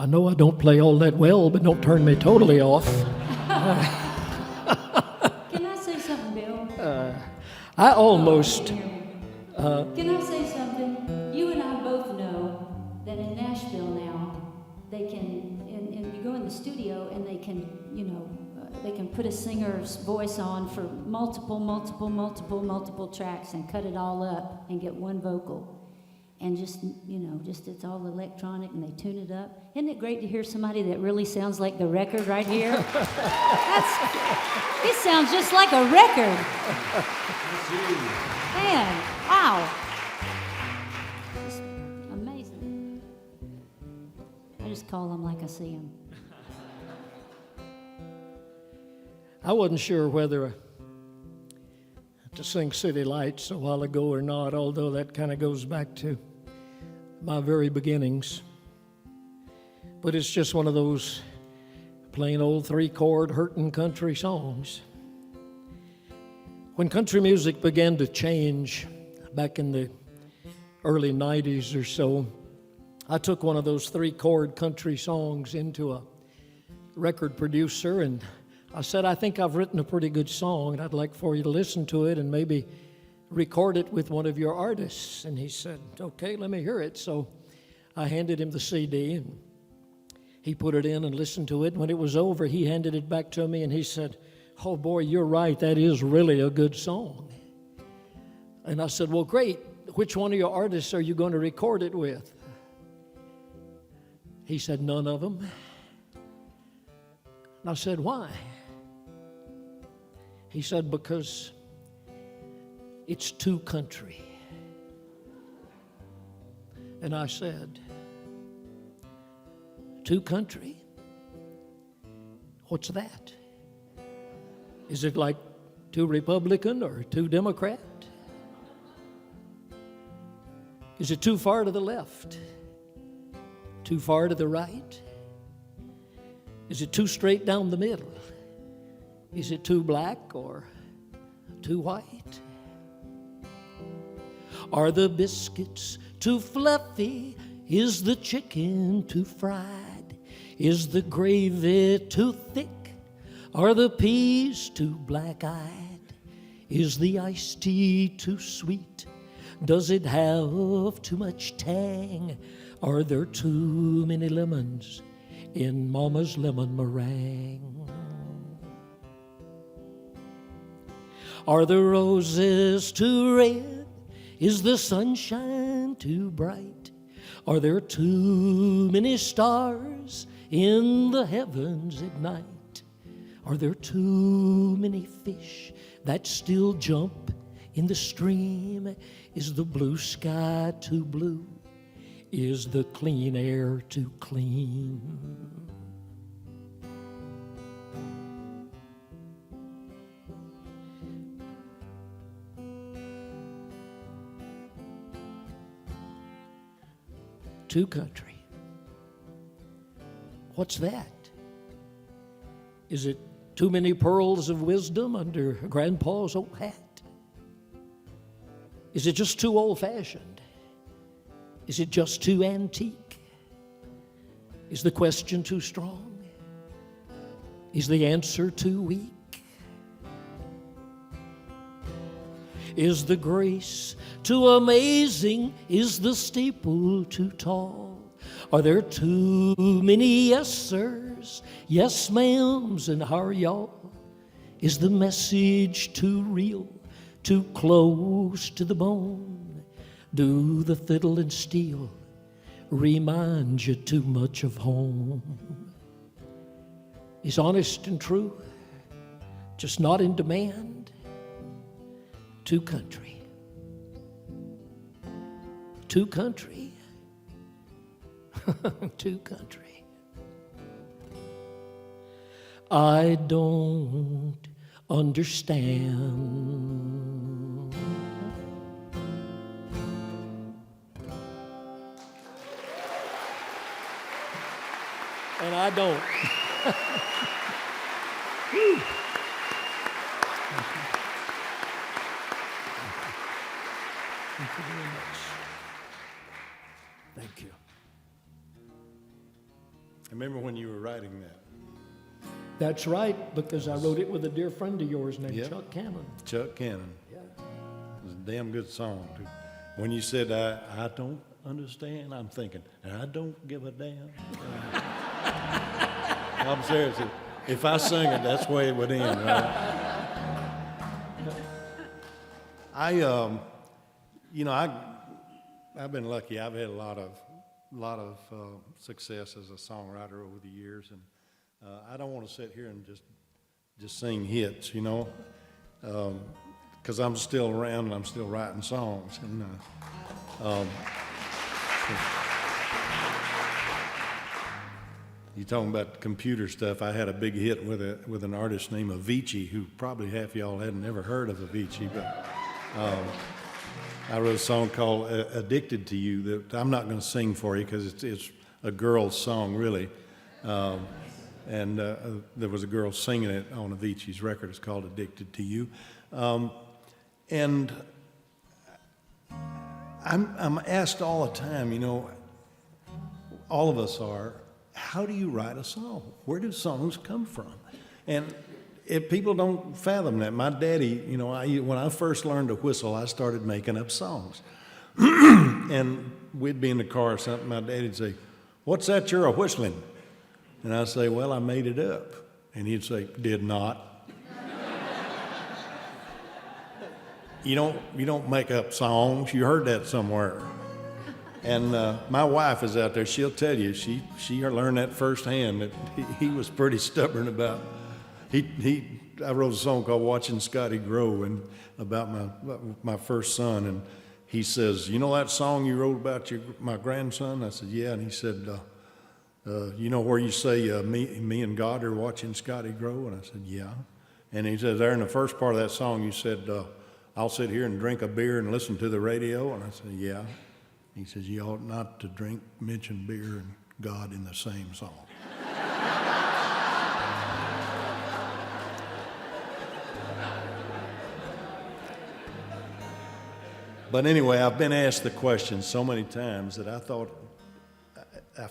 I know I don't play all that well, but don't turn me totally off. Can I say something, Bill? I almost, Can I say something? You and I both know that in Nashville now, they can, and you go in the studio and they can, they can put a singer's voice on for multiple tracks and cut it all up and get one vocal. And just it's all electronic and they tune it up. Isn't it great to hear somebody that really sounds like the record right here? It sounds just like a record. Man, wow. Just amazing. I just call them like I see them. I wasn't sure whether to sing City Lights a while ago or not, although that kind of goes back to my very beginnings. But it's just one of those plain old 3-chord hurtin' country songs. When country music began to change back in the early 90s or so, I took one of those 3-chord country songs into a record producer and I said, I think I've written a pretty good song and I'd like for you to listen to it and maybe record it with one of your artists. And he said, okay, let me hear it. So I handed him the CD and he put it in and listened to it. When it was over, he handed it back to me and he said, oh boy, you're right, that is really a good song. And I said, well, great. Which one of your artists are you going to record it with? He said, none of them. And I said, why? He said, because it's too country. And I said, too country? What's that? Is it like too Republican or too Democrat? Is it too far to the left? Too far to the right? Is it too straight down the middle? Is it too black or too white? Are the biscuits too fluffy? Is the chicken too fried? Is the gravy too thick? Are the peas too black-eyed? Is the iced tea too sweet? Does it have too much tang? Are there too many lemons in Mama's lemon meringue? Are the roses too red? Is the sunshine too bright? Are there too many stars in the heavens at night? Are there too many fish that still jump in the stream? Is the blue sky too blue? Is the clean air too clean? Too country. What's that? Is it too many pearls of wisdom under Grandpa's old hat? Is it just too old-fashioned? Is it just too antique? Is the question too strong? Is the answer too weak? Is the grace too amazing? Is the steeple too tall? Are there too many yes sirs, yes ma'ams, and how are y'all? Is the message too real, too close to the bone? Do the fiddle and steel remind you too much of home? Is honest and true just not in demand? Too country. Too country. Too country. I don't understand. And I don't. Thank you very much. Thank you. That's right, because I wrote it with a dear friend of yours named Yep. Chuck Cannon. Chuck Cannon. Yeah. It was a damn good song, too. When you said, I don't understand, I'm thinking, I don't give a damn. I'm serious. If I sing it, that's the way it would end, right? I've been lucky. I've had a lot of success as a songwriter over the years, and I don't want to sit here and just sing hits, because I'm still around and I'm still writing songs. And you talking about computer stuff? I had a big hit with an artist named Avicii, who probably half y'all hadn't never heard of Avicii, but I wrote a song called "Addicted to You" that I'm not going to sing for you because it's a girl's song, really. And there was a girl singing it on Avicii's record. It's called "Addicted to You." And I'm asked all the time, all of us are, how do you write a song? Where do songs come from? And if people don't fathom that. My daddy, when I first learned to whistle, I started making up songs. And we'd be in the car or something, my daddy'd say, "What's that you're a-whistling?" And I'd say, "Well, I made it up." And he'd say, "Did not." You don't make up songs. You heard that somewhere. And my wife is out there. She'll tell you. She learned that firsthand. That he was pretty stubborn about. I wrote a song called "Watching Scotty Grow" and about my first son. And he says, "You know that song you wrote about my grandson?" I said, "Yeah." And he said, "You know where you say me and God are watching Scotty grow?" And I said, "Yeah." And he said, "There in the first part of that song, you said, I'll sit here and drink a beer and listen to the radio." And I said, "Yeah." He says, "You ought not to mention beer and God in the same song." But anyway, I've been asked the question so many times that I thought I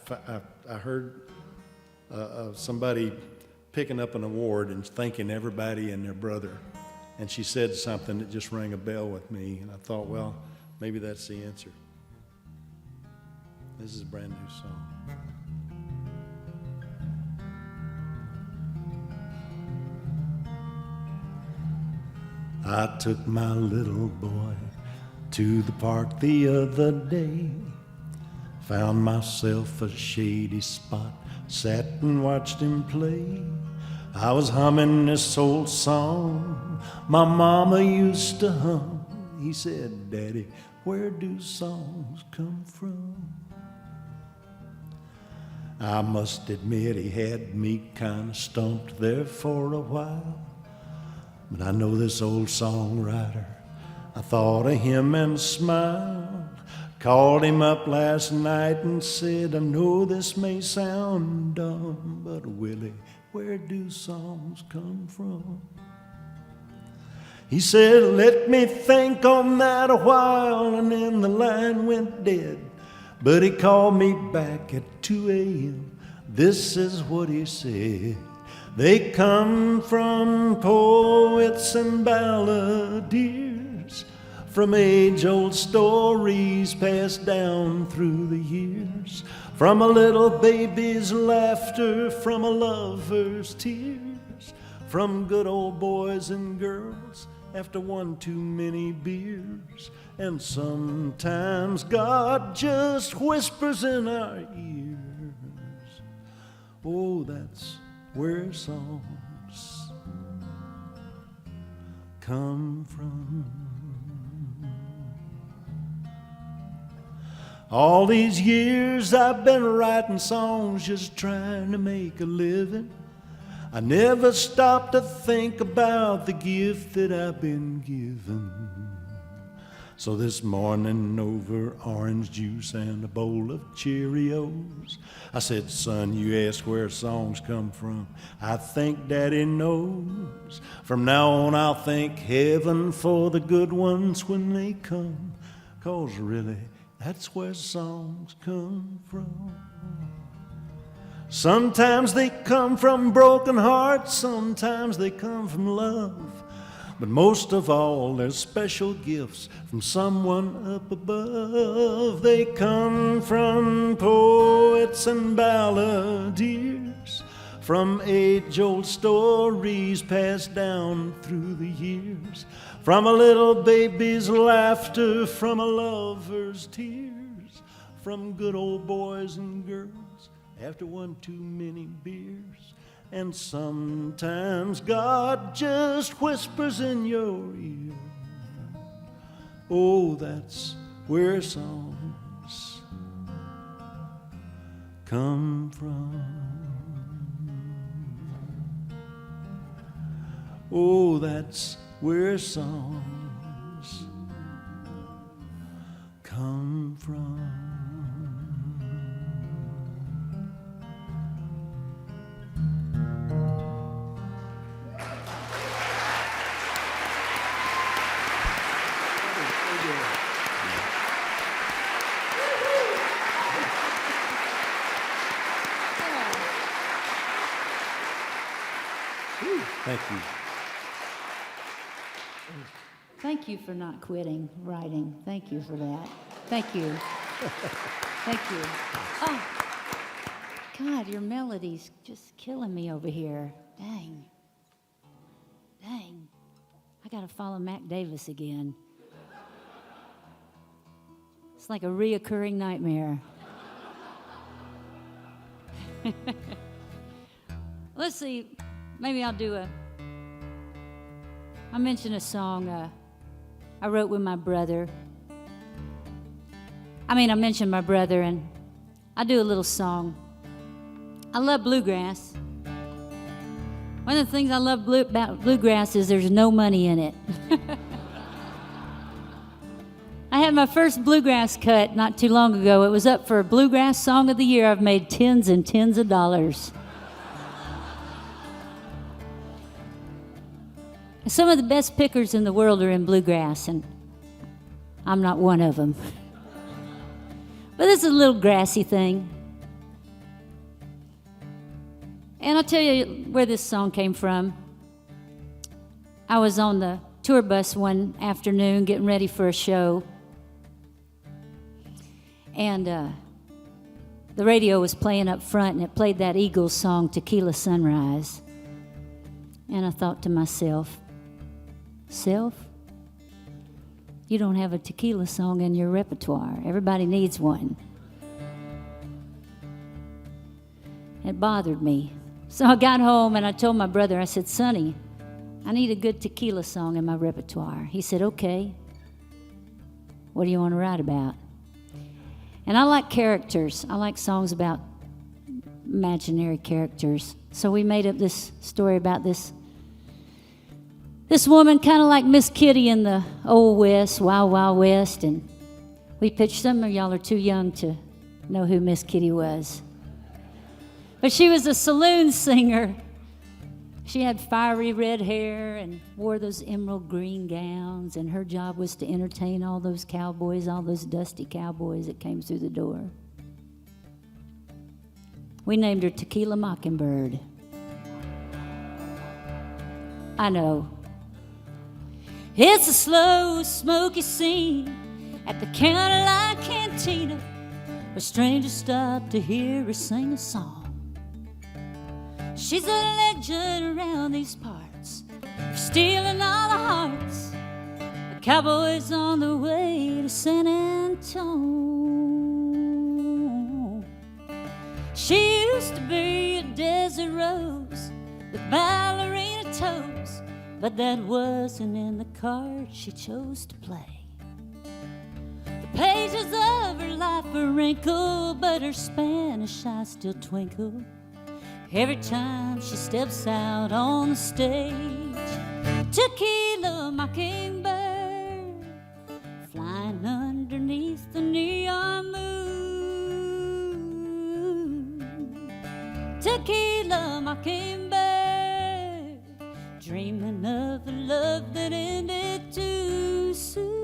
heard somebody picking up an award and thanking everybody and their brother. And she said something that just rang a bell with me. And I thought, well, maybe that's the answer. This is a brand new song. I took my little boy to the park the other day. Found myself a shady spot, sat and watched him play. I was humming this old song my mama used to hum. He said, "Daddy, where do songs come from?" I must admit he had me kind of stumped there for a while. But I know this old songwriter. I thought of him and smiled. Called him up last night and said, "I know this may sound dumb, but Willie, where do songs come from?" He said, "Let me think on that a while," and then the line went dead. But he called me back at 2 a.m. This is what he said: "They come from poets and balladeers, from age-old stories passed down through the years, from a little baby's laughter, from a lover's tears, from good old boys and girls after one too many beers. And sometimes God just whispers in our ears. Oh, that's where songs come from." All these years I've been writing songs, just trying to make a living. I never stopped to think about the gift that I've been given. So this morning, over orange juice and a bowl of Cheerios, I said, "Son, you ask where songs come from. I think Daddy knows. From now on, I'll thank heaven for the good ones when they come, 'cause really, that's where songs come from." Sometimes they come from broken hearts, sometimes they come from love. But most of all, they're special gifts from someone up above. They come from poets and balladeers, from age-old stories passed down through the years, from a little baby's laughter, from a lover's tears, from good old boys and girls after one too many beers. And sometimes God just whispers in your ear. Oh, that's where songs come from. Oh, that's where songs come from. Thank you. Thank you for not quitting writing. Thank you for that. Thank you. Thank you. Oh, God, your melody's just killing me over here. Dang. Dang. I got to follow Mac Davis again. It's like a reoccurring nightmare. Let's see. Maybe I'll mention a song I wrote with my brother. I mentioned my brother, and I do a little song. I love bluegrass. One of the things I love about bluegrass is there's no money in it. I had my first bluegrass cut not too long ago. It was up for Bluegrass Song of the Year. I've made tens and tens of dollars. Some of the best pickers in the world are in bluegrass, and I'm not one of them. But this is a little grassy thing. And I'll tell you where this song came from. I was on the tour bus one afternoon getting ready for a show. And the radio was playing up front, and it played that Eagles song, Tequila Sunrise. And I thought to myself, Self, you don't have a tequila song in your repertoire. Everybody needs one. It bothered me. So I got home and I told my brother, I said, Sonny, I need a good tequila song in my repertoire. He said, okay. What do you want to write about? And I like characters. I like songs about imaginary characters. So we made up this story about this woman, kind of like Miss Kitty in the Old West, Wild Wild West, and we pitched. Some of y'all are too young to know who Miss Kitty was. But she was a saloon singer. She had fiery red hair and wore those emerald green gowns, and her job was to entertain all those cowboys, all those dusty cowboys that came through the door. We named her Tequila Mockingbird. I know. It's a slow, smoky scene at the county line cantina where strangers stop to hear her sing a song. She's a legend around these parts, stealing all the hearts. The cowboys on the way to San Antone. She used to be a desert rose with ballerina toes, but that wasn't in the card she chose to play. The pages of her life are wrinkled, but her Spanish eyes still twinkle every time she steps out on the stage. Tequila Mockingbird, flying underneath the neon moon. Tequila Mockingbird, dreaming of a love that ended too soon.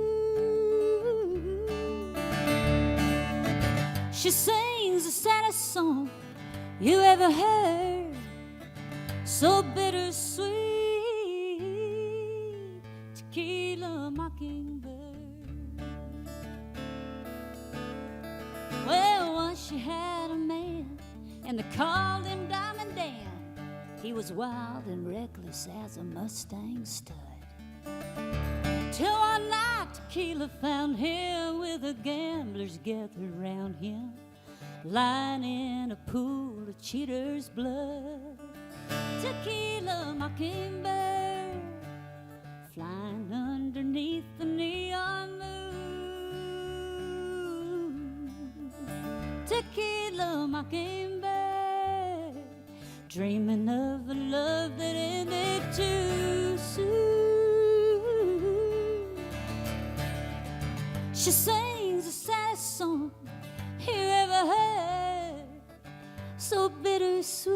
She sings a saddest song you ever heard, so bittersweet. Tequila Mockingbird. Well, once she had a man, and they called him Diamond Dan. He was wild and reckless as a Mustang stud. Till one night, tequila found him with the gamblers gathered around him, lying in a pool of cheaters' blood. Tequila Mockingbird, flying underneath the neon moon. Tequila Mockingbird, dreaming of a love that ended too soon. She sings the saddest song you ever heard, so bittersweet.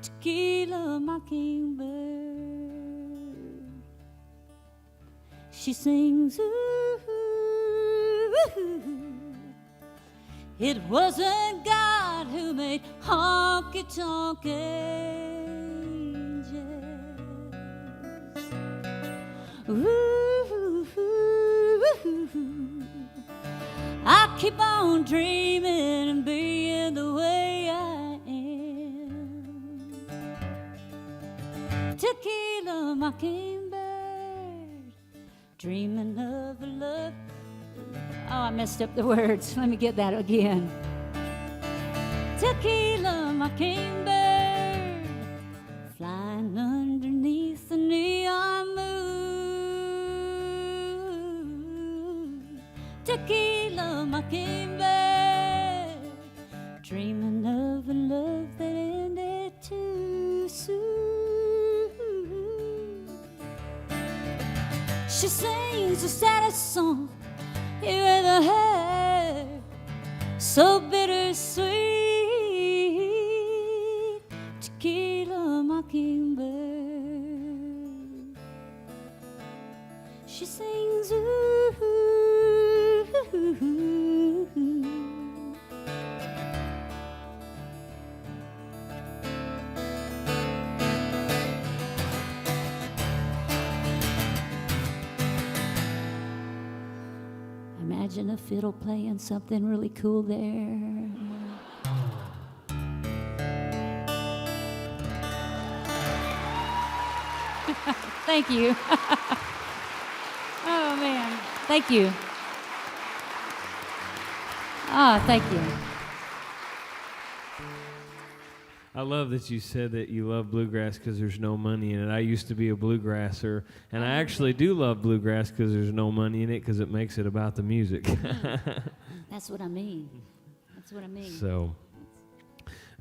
Tequila Mockingbird. She sings, ooh, it wasn't God who made honky-tonk angels. Ooh, I keep on dreaming and being the way I am. Tequila Mockingbird, dreaming of a love. Oh, I messed up the words. Let me get that again. Tequila Mockingbird, flying underneath the neon moon. Tequila Mockingbird, dreaming of a love that ended too soon. She sings the saddest song you ever heard, so bittersweet. Tequila Mockingbird. She sings, ooh. Imagine a fiddle playing something really cool there. Thank you. Oh, man. Thank you. Oh, thank you. I love that you said that you love bluegrass because there's no money in it. I used to be a bluegrasser, and I actually do love bluegrass because there's no money in it because it makes it about the music. That's what I mean. That's what I mean. So,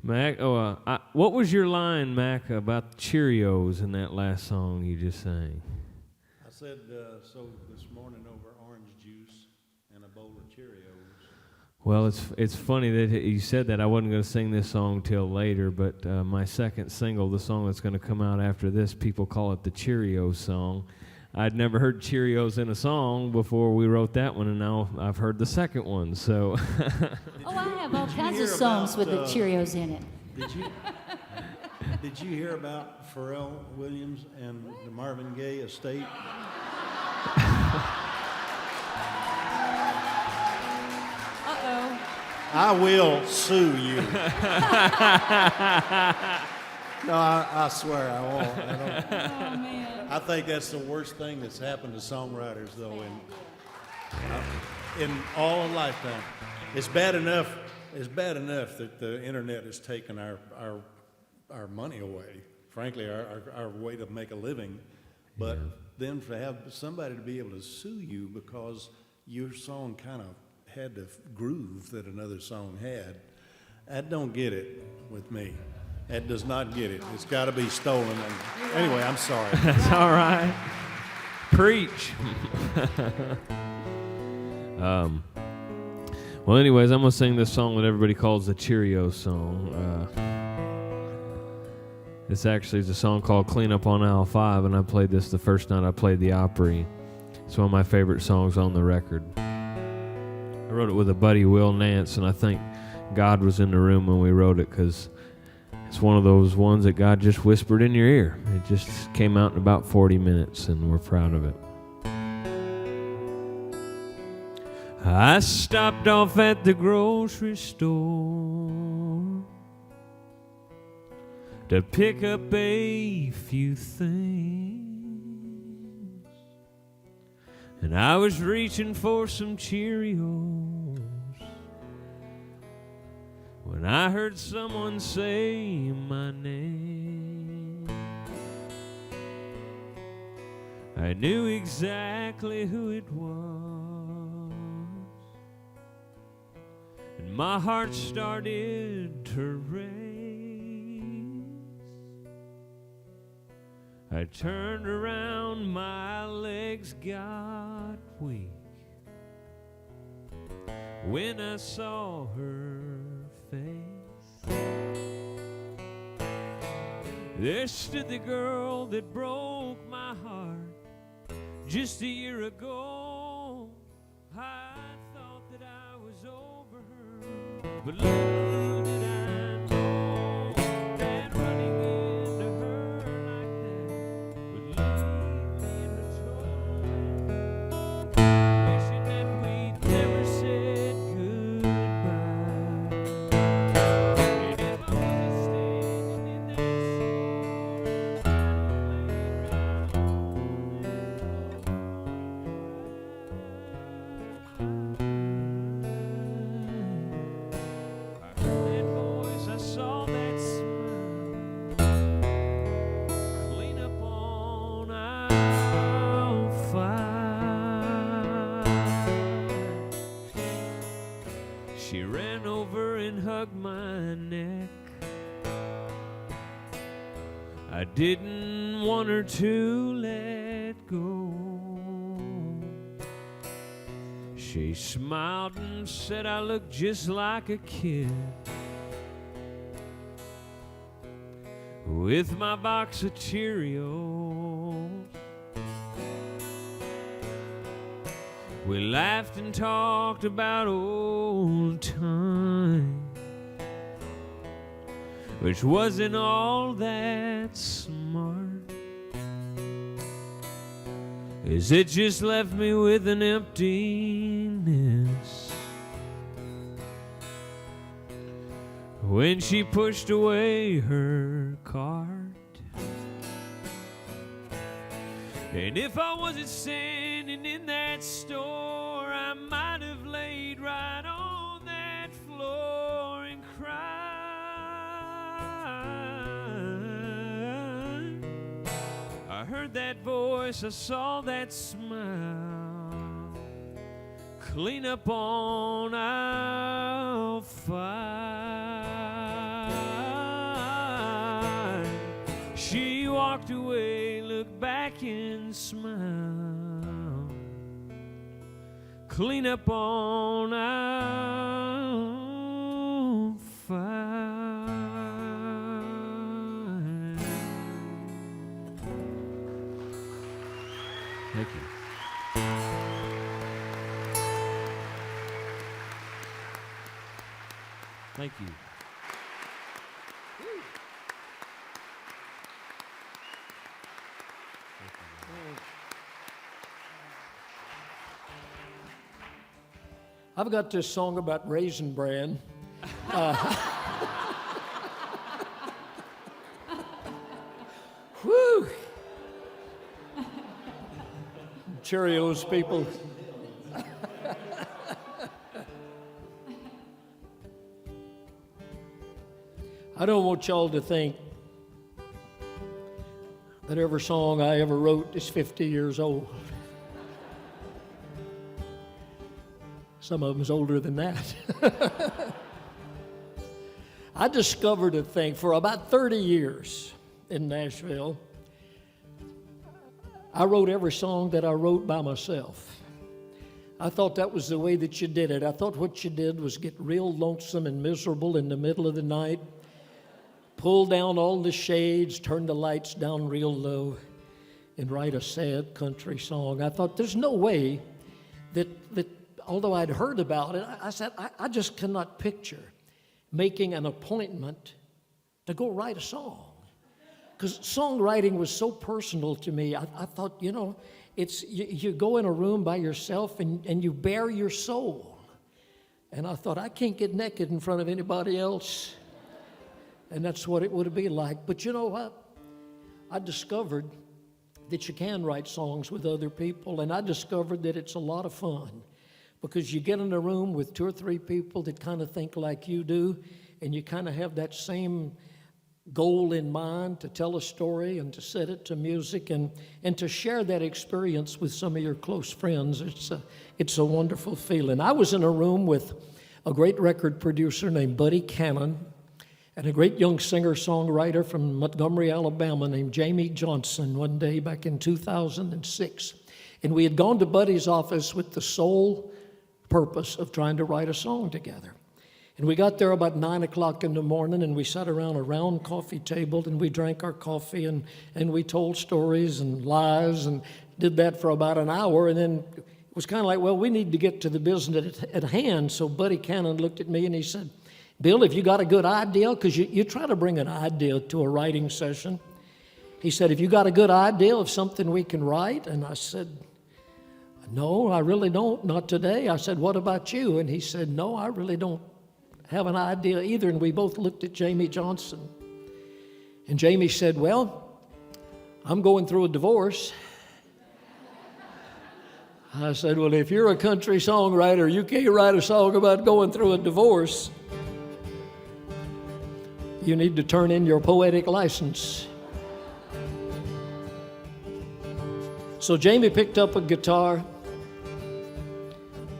Mac, what was your line, Mac, about Cheerios in that last song you just sang? I said, so this morning over orange juice and a bowl of Cheerios. Well, it's funny that you said that. I wasn't going to sing this song till later, but my second single, the song that's going to come out after this, people call it the Cheerios song. I'd never heard Cheerios in a song before we wrote that one, and now I've heard the second one. So. Oh, I have all kinds of songs with the Cheerios in it. Did you hear about Pharrell Williams and the Marvin Gaye estate? I will sue you. No, I swear I won't. Oh, man. I think that's the worst thing that's happened to songwriters, though, in all of lifetime. It's bad enough that the internet has taken our money away. Frankly, our way to make a living. But then to have somebody to be able to sue you because your song kind of had the groove that another song had, that don't get it with me. That does not get it. It's got to be stolen. And anyway, I'm sorry. That's all right. Preach. Well, anyways, I'm going to sing this song that everybody calls the Cheerios song. This actually is a song called Clean Up on Aisle 5, and I played this the first night I played the Opry. It's one of my favorite songs on the record. I wrote it with a buddy, Will Nance, and I think God was in the room when we wrote it, because it's one of those ones that God just whispered in your ear. It just came out in about 40 minutes, and we're proud of it. I stopped off at the grocery store to pick up a few things, and I was reaching for some Cheerios when I heard someone say my name. I knew exactly who it was, and my heart started to race. I turned around, my legs got weak when I saw her face. There stood the girl that broke my heart just a year ago. I thought that I was over her, but little did I know that running into her like that would leave me in her trouble, wishing that we'd never said goodbye. And if I wasn't standing in that store, I'd have laid right on I heard that voice, I saw that smile, clean up on aisle 5. She ran over and hugged my neck. I didn't want her to let go. She smiled and said I looked just like a kid with my box of Cheerios. We laughed and talked about old times, which wasn't all that smart, as it just left me with an emptiness when she pushed away her cart. And if I wasn't standing in that store, I might have laid right on that floor and cried. I heard that voice, I saw that smile, clean up on aisle 5. She walked away, looked back and smiled, clean up on aisle 5. Thank you. Thank you. I've got this song about Raisin Bran. Whew. Cheerios, people. I don't want y'all to think that every song I ever wrote is 50 years old. Some of them's older than that. I discovered a thing for about 30 years in Nashville. I wrote every song that I wrote by myself. I thought that was the way that you did it. I thought what you did was get real lonesome and miserable in the middle of the night, pull down all the shades, turn the lights down real low, and write a sad country song. I thought there's no way that although I'd heard about it, I said, I just cannot picture making an appointment to go write a song. Because songwriting was so personal to me. I thought, it's you go in a room by yourself and you bare your soul. And I thought, I can't get naked in front of anybody else. And that's what it would be like. But you know what? I discovered that you can write songs with other people, and I discovered that it's a lot of fun because you get in a room with 2 or 3 people that kind of think like you do, and you kind of have that same goal in mind to tell a story and to set it to music and to share that experience with some of your close friends. It's a wonderful feeling. I was in a room with a great record producer named Buddy Cannon and a great young singer-songwriter from Montgomery, Alabama named Jamie Johnson one day back in 2006. And we had gone to Buddy's office with the sole purpose of trying to write a song together. And we got there about 9 o'clock in the morning, and we sat around a round coffee table, and we drank our coffee, and we told stories and lies, and did that for about an hour. And then it was kind of like, well, we need to get to the business at hand. So Buddy Cannon looked at me, and he said, Bill, if you got a good idea, because you try to bring an idea to a writing session. He said, if you got a good idea of something we can write? And I said, no, I really don't, not today. I said, what about you? And he said, no, I really don't have an idea either. And we both looked at Jamie Johnson. And Jamie said, well, I'm going through a divorce. I said, well, if you're a country songwriter, you can't write a song about going through a divorce. You need to turn in your poetic license. So Jamie picked up a guitar,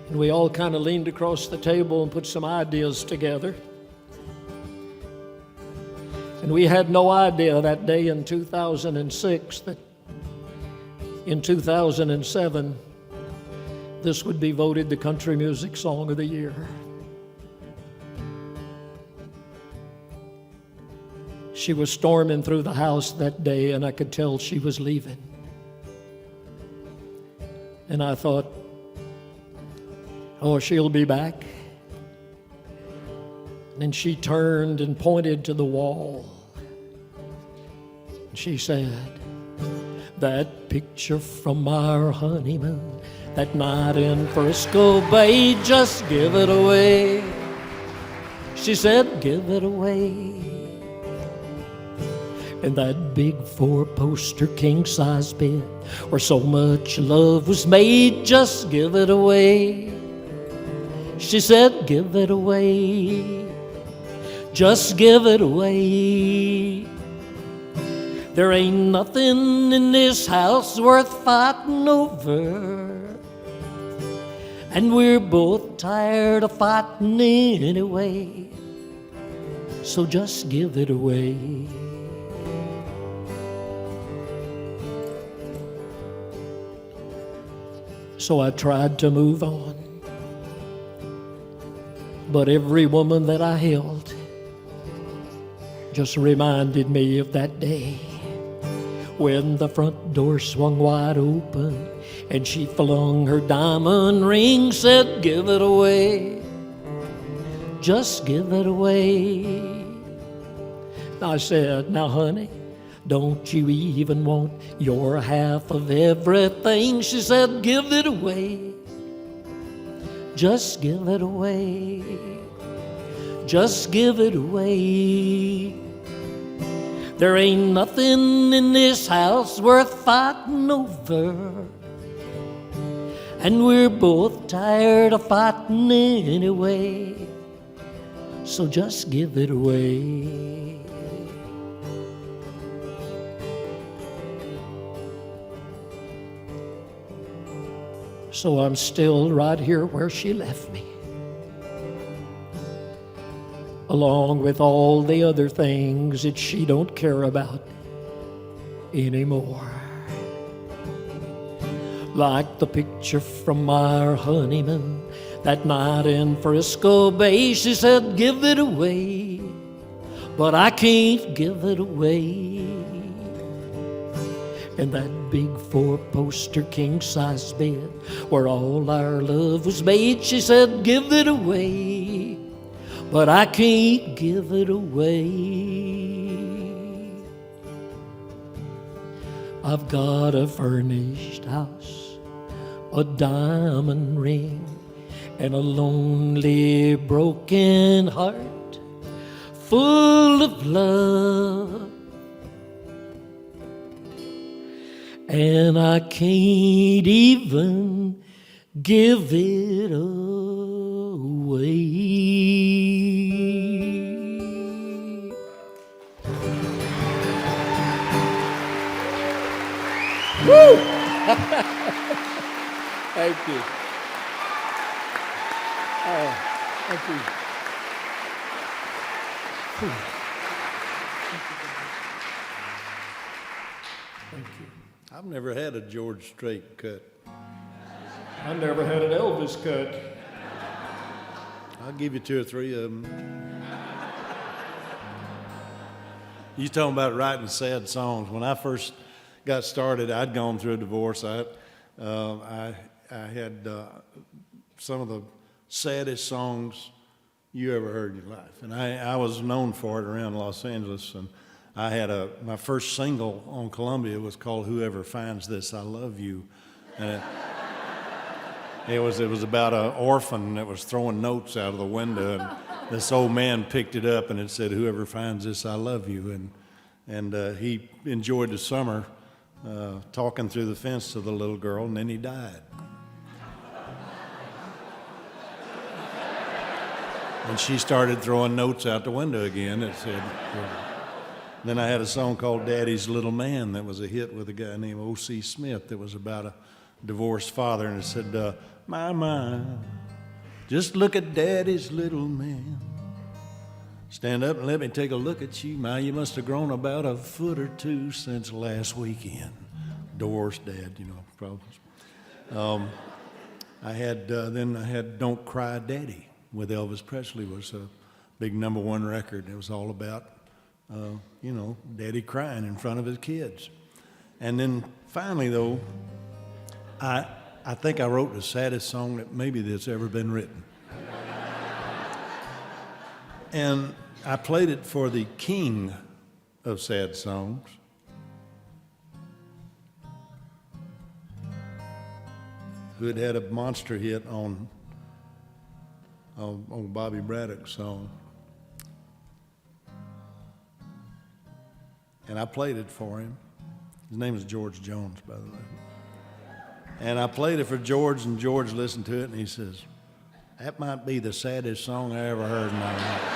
and we all kind of leaned across the table and put some ideas together. And we had no idea that day in 2006 that in 2007 this would be voted the Country Music Song of the Year. She was storming through the house that day, and I could tell she was leaving. And I thought, oh, she'll be back. And then she turned and pointed to the wall. And she said, that picture from our honeymoon, that night in Frisco Bay, just give it away. She said, give it away. And that big 4-poster king-size bed where so much love was made, just give it away. She said, give it away. Just give it away. There ain't nothing in this house worth fighting over, and we're both tired of fighting anyway, so just give it away. So I tried to move on, but every woman that I held just reminded me of that day when the front door swung wide open and she flung her diamond ring, said, give it away, just give it away. I said, now honey, don't you even want your half of everything? She said, give it away, just give it away, just give it away. There ain't nothing in this house worth fighting over, and we're both tired of fighting anyway, so just give it away. So I'm still right here where she left me, along with all the other things that she don't care about anymore. Like the picture from our honeymoon, that night in Frisco Bay, she said, give it away, but I can't give it away. And that big 4-poster king-size bed where all our love was made, she said, give it away, but I can't give it away. I've got a furnished house, a diamond ring, and a lonely, broken heart full of love. And I can't even give it away. Woo! Thank you. Oh, thank you. Whew. Thank you. I've never had a George Strait cut. I never had an Elvis cut. I'll give you 2 or 3 of them. You talking about writing sad songs. When I first got started, I'd gone through a divorce. I had some of the saddest songs you ever heard in your life. And I was known for it around Los Angeles. And I had my first single on Columbia was called Whoever Finds This, I Love You. And it was about an orphan that was throwing notes out of the window. And this old man picked it up and it said, Whoever finds this, I love you. And he enjoyed the summer talking through the fence to the little girl, and then he died. And she started throwing notes out the window again that said, Then I had a song called Daddy's Little Man that was a hit with a guy named O.C. Smith that was about a divorced father, and it said, my, just look at Daddy's little man. Stand up and let me take a look at you. My, you must have grown about a foot or 2 since last weekend. Divorced dad, problems. I had Don't Cry Daddy with Elvis Presley was a big #1 record. It was all about, Daddy crying in front of his kids. And then finally, though, I think I wrote the saddest song that maybe that's ever been written. And I played it for the king of sad songs, who had a monster hit on Bobby Braddock's song. And I played it for him. His name is George Jones, by the way. And I played it for George, and George listened to it, and he says, that might be the saddest song I ever heard in my life.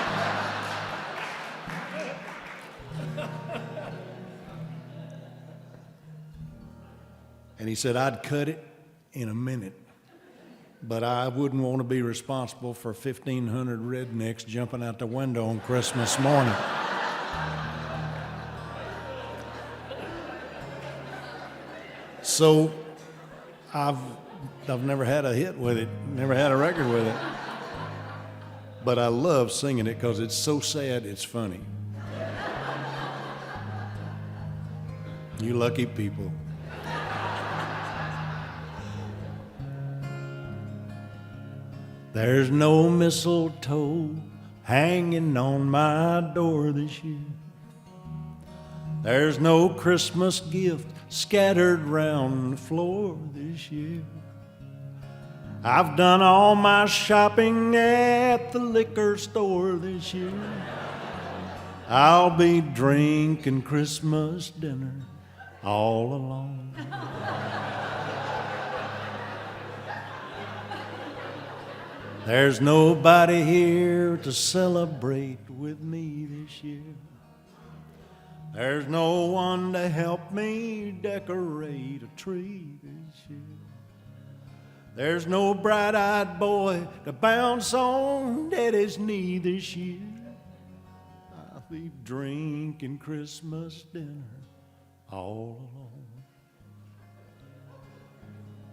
And he said, I'd cut it in a minute, but I wouldn't want to be responsible for 1,500 rednecks jumping out the window on Christmas morning. So I've never had a hit with it, never had a record with it. But I love singing it because it's so sad, it's funny. You lucky people. There's no mistletoe hanging on my door this year. There's no Christmas gift scattered round the floor this year. I've done all my shopping at the liquor store this year. I'll be drinking Christmas dinner all alone. There's nobody here to celebrate with me this year. There's no one to help me decorate a tree this year. There's no bright-eyed boy to bounce on Daddy's knee this year. I'll be drinking Christmas dinner all alone.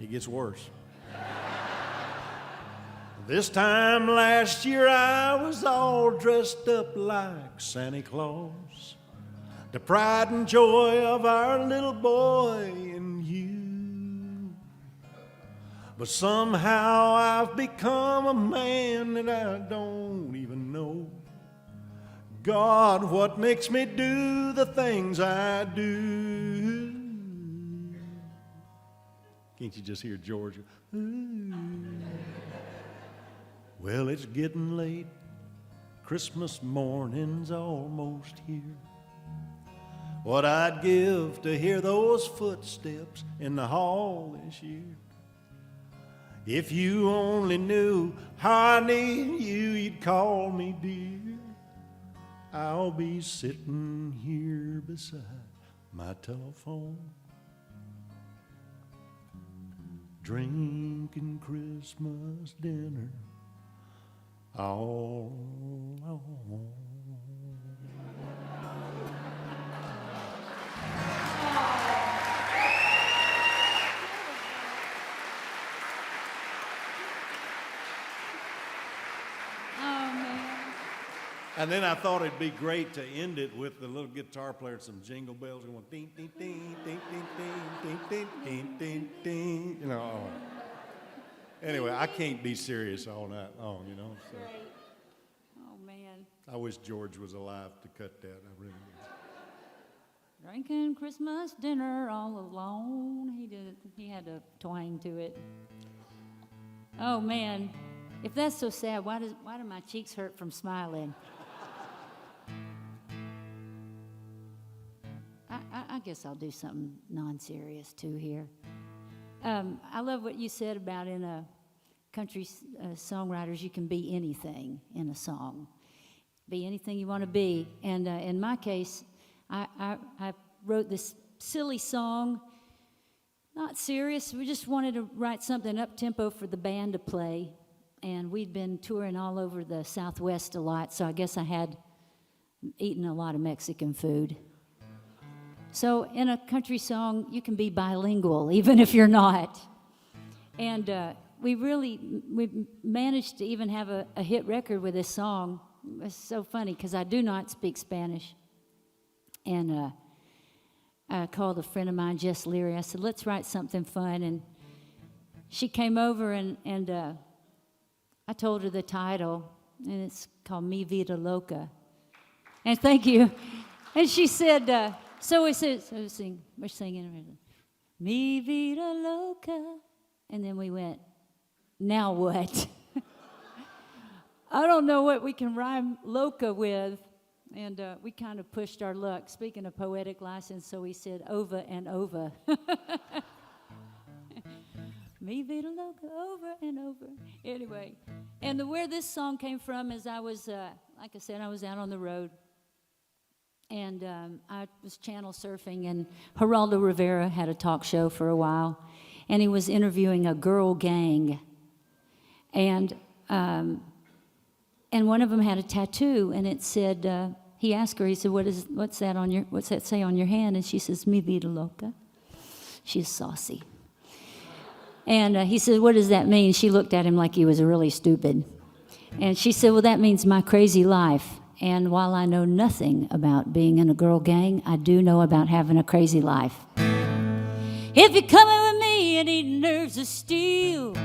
It gets worse. This time last year I was all dressed up like Santa Claus, the pride and joy of our little boy and you. But somehow I've become a man that I don't even know. God, what makes me do the things I do? Can't you just hear George? Ooh. Well, it's getting late. Christmas morning's almost here. What I'd give to hear those footsteps in the hall this year. If you only knew how I need you, you'd call me dear. I'll be sitting here beside my telephone, drinking Christmas dinner all alone. And then I thought it'd be great to end it with the little guitar player and some jingle bells going ding, ding, ding, ding, ding, ding, ding, ding, ding, ding, you know. Anyway, I can't be serious all night long, you know. So. Oh, man. I wish George was alive to cut that. I really do. Drinking Christmas dinner all alone. He had a twang to it. Oh, man. If that's so sad, why do my cheeks hurt from smiling? I guess I'll do something non-serious too here. I love what you said about in a country songwriters, you can be anything in a song. Be anything you want to be. And in my case, I wrote this silly song, not serious. We just wanted to write something up-tempo for the band to play. And we'd been touring all over the Southwest a lot, so I guess I had eaten a lot of Mexican food. So in a country song, you can be bilingual, even if you're not. And we managed to even have a hit record with this song. It's so funny, because I do not speak Spanish. And I called a friend of mine, Jess Leary. I said, let's write something fun. And she came over, and I told her the title, and it's called Mi Vida Loca. And thank you. And she said, we're singing, Mi Vida Loca. And then we went, now what? I don't know what we can rhyme loca with. And we kind of pushed our luck. Speaking of poetic license, so we said over and over. Mi vida loca, over and over. Anyway, and where this song came from is I was, like I said, I was out on the road. And I was channel surfing, and Geraldo Rivera had a talk show for a while. And he was interviewing a girl gang. And one of them had a tattoo, and it said, he asked her, he said, what's that say on your hand? And she says, Mi vida loca. She's saucy. And he said, what does that mean? She looked at him like he was really stupid. And she said, well, that means my crazy life. And while I know nothing about being in a girl gang, I do know about having a crazy life. If you're coming with me and eating nerves of steel,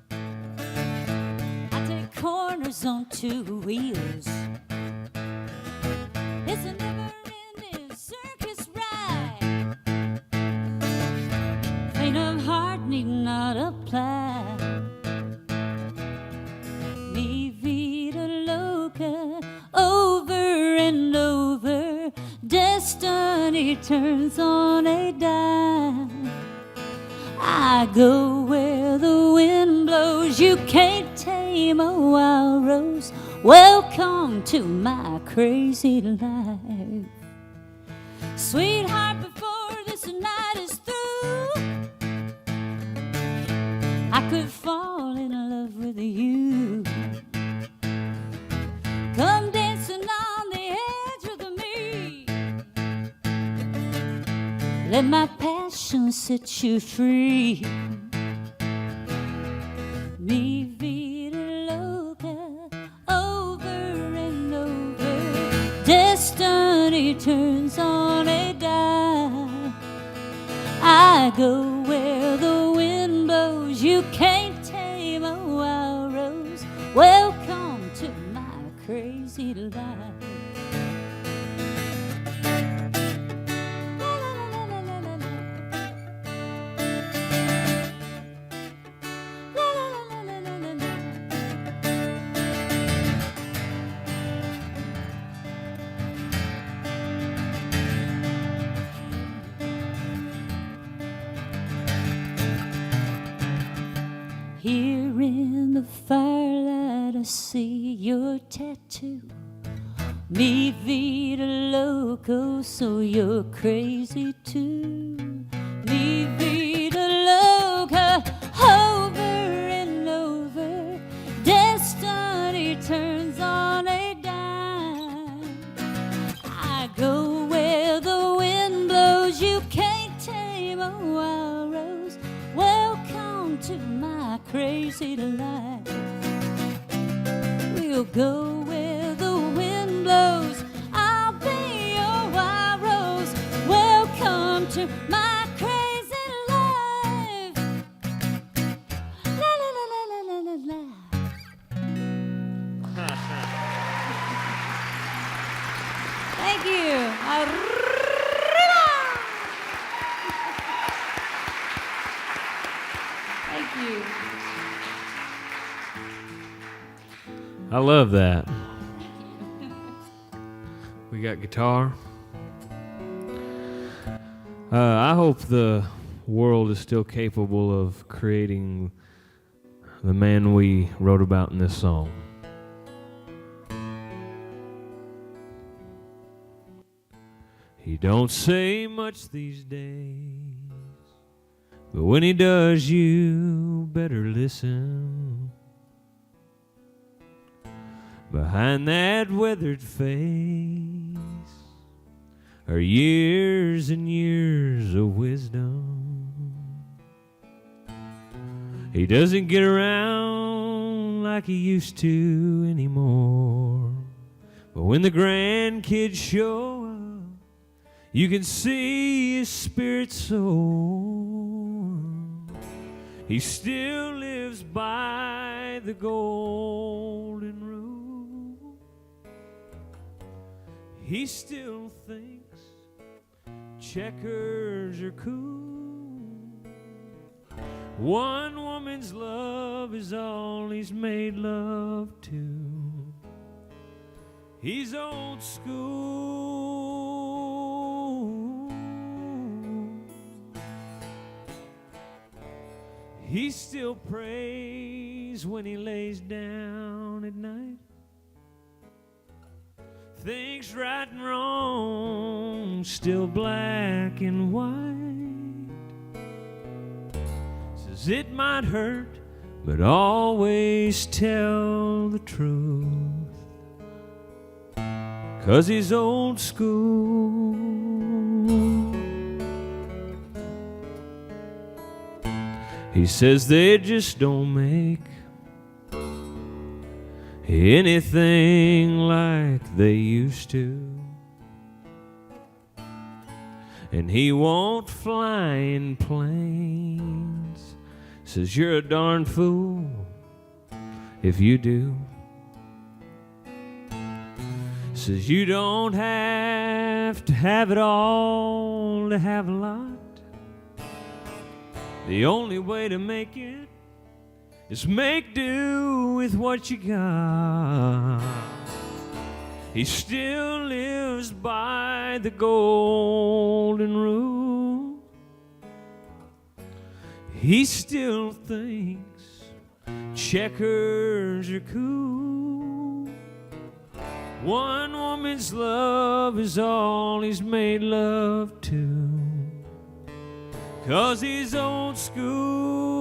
I take corners on two wheels. It's a never-ending circus ride. Faint of heart need not apply. Mi vida loca, over and over. Destiny turns on a dime. I go where the wind blows. You can't tame a wild rose. Welcome to my crazy life. Sweetheart, before this night is through, I could fall in love with you. Come dancing on the edge with me. Let my passion set you free. Mi vida loca, over and over. Destiny turns on a dime. I go where the wind blows. you can't tame a wild rose. Welcome to my crazy life. Here in the firelight I see your tattoo. Mi vida loco, so you're crazy too. Mi vida loca, over and over. Destiny turns on a dime. I go where the wind blows. You can't tame a wild rose. Welcome to my crazy life. We'll go where the wind blows. I'll be your wild rose. Welcome to my crazy life. La la la la la la la la. Thank you. Arriba. Thank you. I love that. We got guitar. I hope the world is still capable of creating the man we wrote about in this song. He don't say much these days, but when he does, you better listen. Behind that weathered face are years and years of wisdom. He doesn't get around like he used to anymore, but when the grandkids show up, you can see his spirit soar. He still lives by the golden rule. He still thinks checkers are cool. One woman's love is all he's made love to. He's old school. He still prays when he lays down at night. Thinks right and wrong, still black and white. Says it might hurt, but always tell the truth. 'Cause he's old school. He says they just don't make anything like they used to. And he won't fly in planes. Says you're a darn fool if you do. Says you don't have to have it all to have a lot. The only way to make it is make do with what you got. He still lives by the golden rule. He still thinks checkers are cool. One woman's love is all he's made love to. 'Cause he's old school.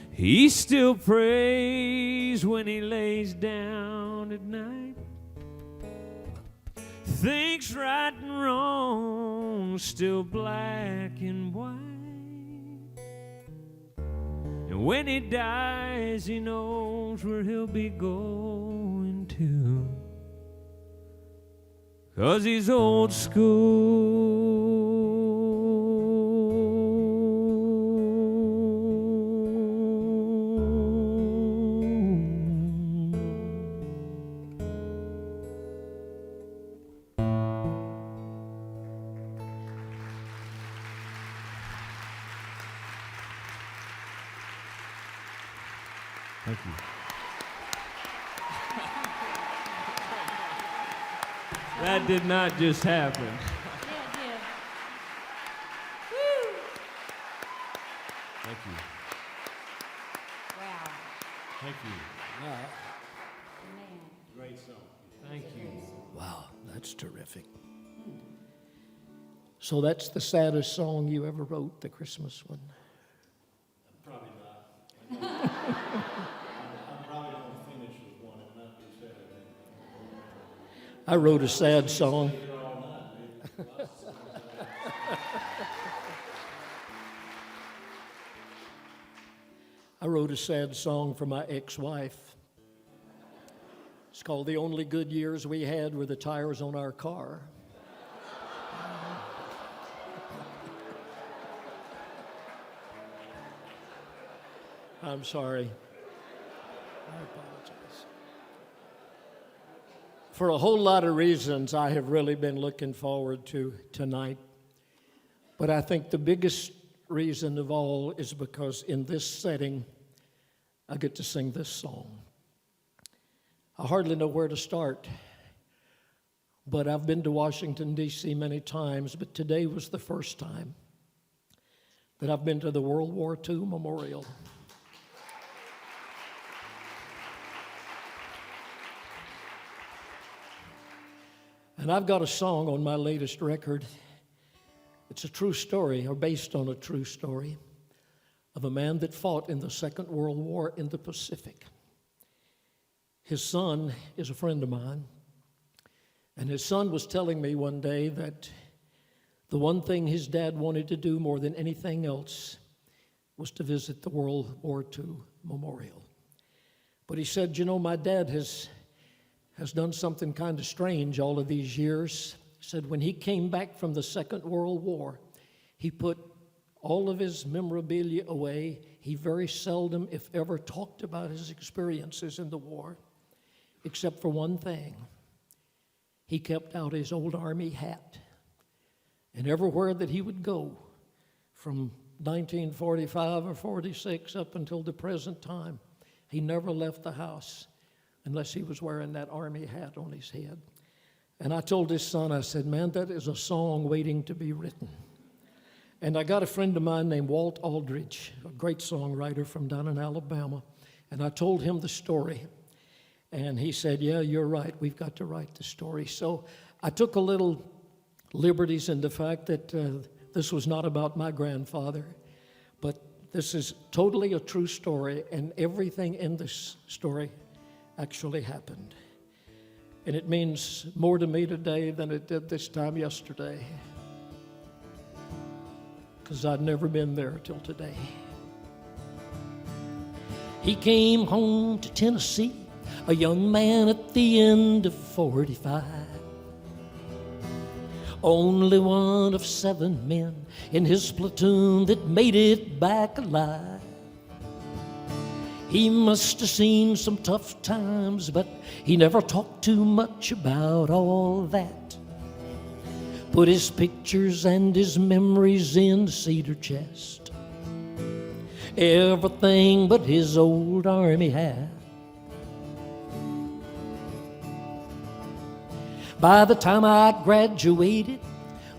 He still prays when he lays down at night. Thinks right and wrong, still black and white. And when he dies, he knows where he'll be going to. 'Cause he's old school. Thank you. That did not just happen. Thank you. Wow. Thank you. Man. Great song. Thank you. Wow, that's terrific. So that's the saddest song you ever wrote, the Christmas one? Probably not. I'm probably going to finish with one and not be sad. I wrote a sad song. I wrote a sad song for my ex-wife. It's called The Only Good Years We Had Were the Tires on Our Car. I'm sorry. I apologize. For a whole lot of reasons, I have really been looking forward to tonight. But I think the biggest reason of all is because in this setting, I get to sing this song. I hardly know where to start, but I've been to Washington, D.C. many times, but today was the first time that I've been to the World War II Memorial. And I've got a song on my latest record. It's a true story, or based on a true story, of a man that fought in the Second World War in the Pacific. His son is a friend of mine, and his son was telling me one day that the one thing his dad wanted to do more than anything else was to visit the World War II Memorial. But he said, you know, my dad has done something kind of strange all of these years. He said when he came back from the Second World War, he put all of his memorabilia away. He very seldom, if ever, talked about his experiences in the war, except for one thing. He kept out his old Army hat. And everywhere that he would go, from 1945 or 46 up until the present time, he never left the house unless he was wearing that Army hat on his head. And I told his son, I said, man, that is a song waiting to be written. And I got a friend of mine named Walt Aldridge, a great songwriter from down in Alabama, and I told him the story. And he said, yeah, you're right, we've got to write the story. So I took a little liberties in the fact that this was not about my grandfather, but this is totally a true story, and everything in this story actually happened. And it means more to me today than it did this time yesterday, because I'd never been there till today. He came home to Tennessee, a young man at the end of 45. Only one of 7 men in his platoon that made it back alive. He must have seen some tough times, but he never talked too much about all that. Put his pictures and his memories in the cedar chest. Everything but his old Army hat. By the time I graduated,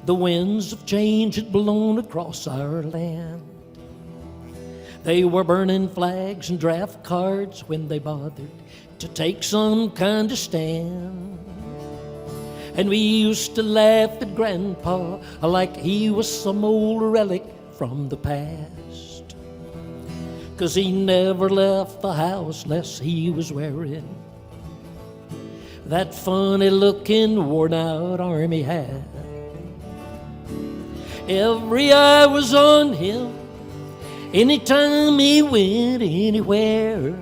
the winds of change had blown across our land. They were burning flags and draft cards when they bothered to take some kind of stand. And we used to laugh at Grandpa like he was some old relic from the past, 'cause he never left the house lest he was wearing that funny-looking, worn-out Army hat. Every eye was on him anytime he went anywhere.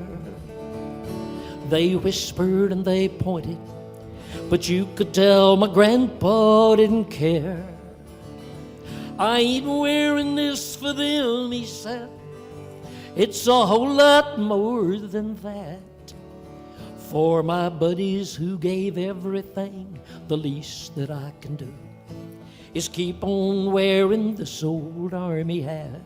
They whispered and they pointed, but you could tell my grandpa didn't care. I ain't wearing this for them, he said. It's a whole lot more than that. For my buddies who gave everything, the least that I can do is keep on wearing this old Army hat.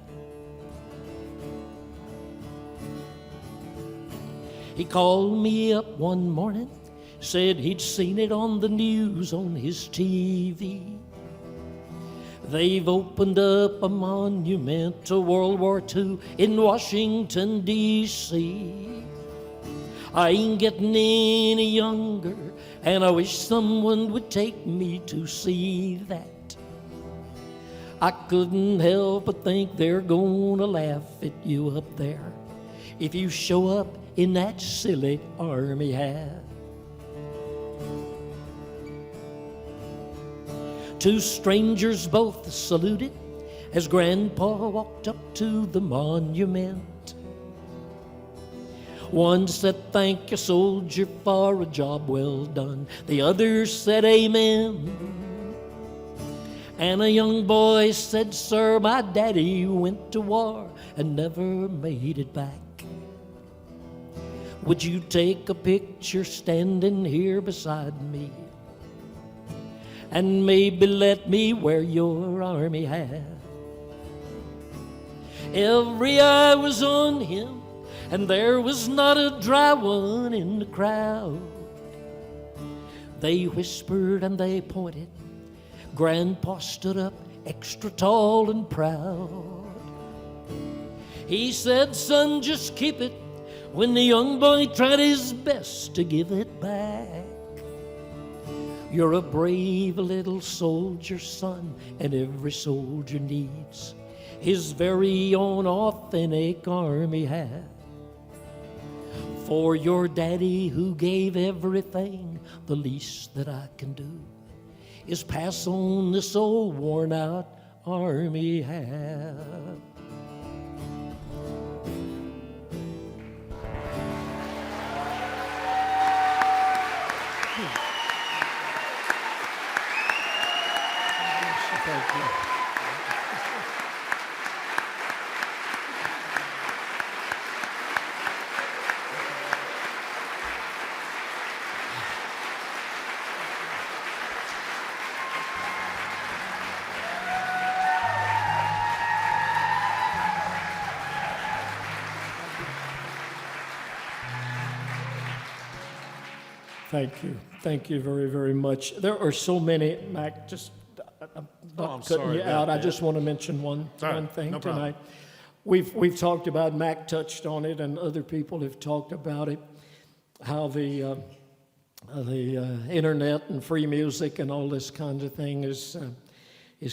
He called me up one morning, said he'd seen it on the news on his TV. They've opened up a monument to World War II in Washington, D.C. I ain't getting any younger, and I wish someone would take me to see that. I couldn't help but think they're gonna laugh at you up there if you show up in that silly army hat. Two strangers both saluted as Grandpa walked up to the monument. One said, "Thank you, soldier, for a job well done." The other said, "Amen." And a young boy said, "Sir, my daddy went to war and never made it back. Would you take a picture standing here beside me? And maybe let me wear your army hat." Every eye was on him, and there was not a dry one in the crowd. They whispered and they pointed. Grandpa stood up extra tall and proud. He said, "Son, just keep it," when the young boy tried his best to give it back. "You're a brave little soldier, son, and every soldier needs his very own authentic army hat. For your daddy who gave everything, the least that I can do is pass on this old worn-out army hat." Thank you. Thank you. Thank you very, very much. There are so many, Mac, just I'm not cutting sorry you about out. I that. just want to mention one Sorry, thing no problem. tonight. We've talked about, Mac touched on it, and other people have talked about it, how the internet and free music and all this kind of thing is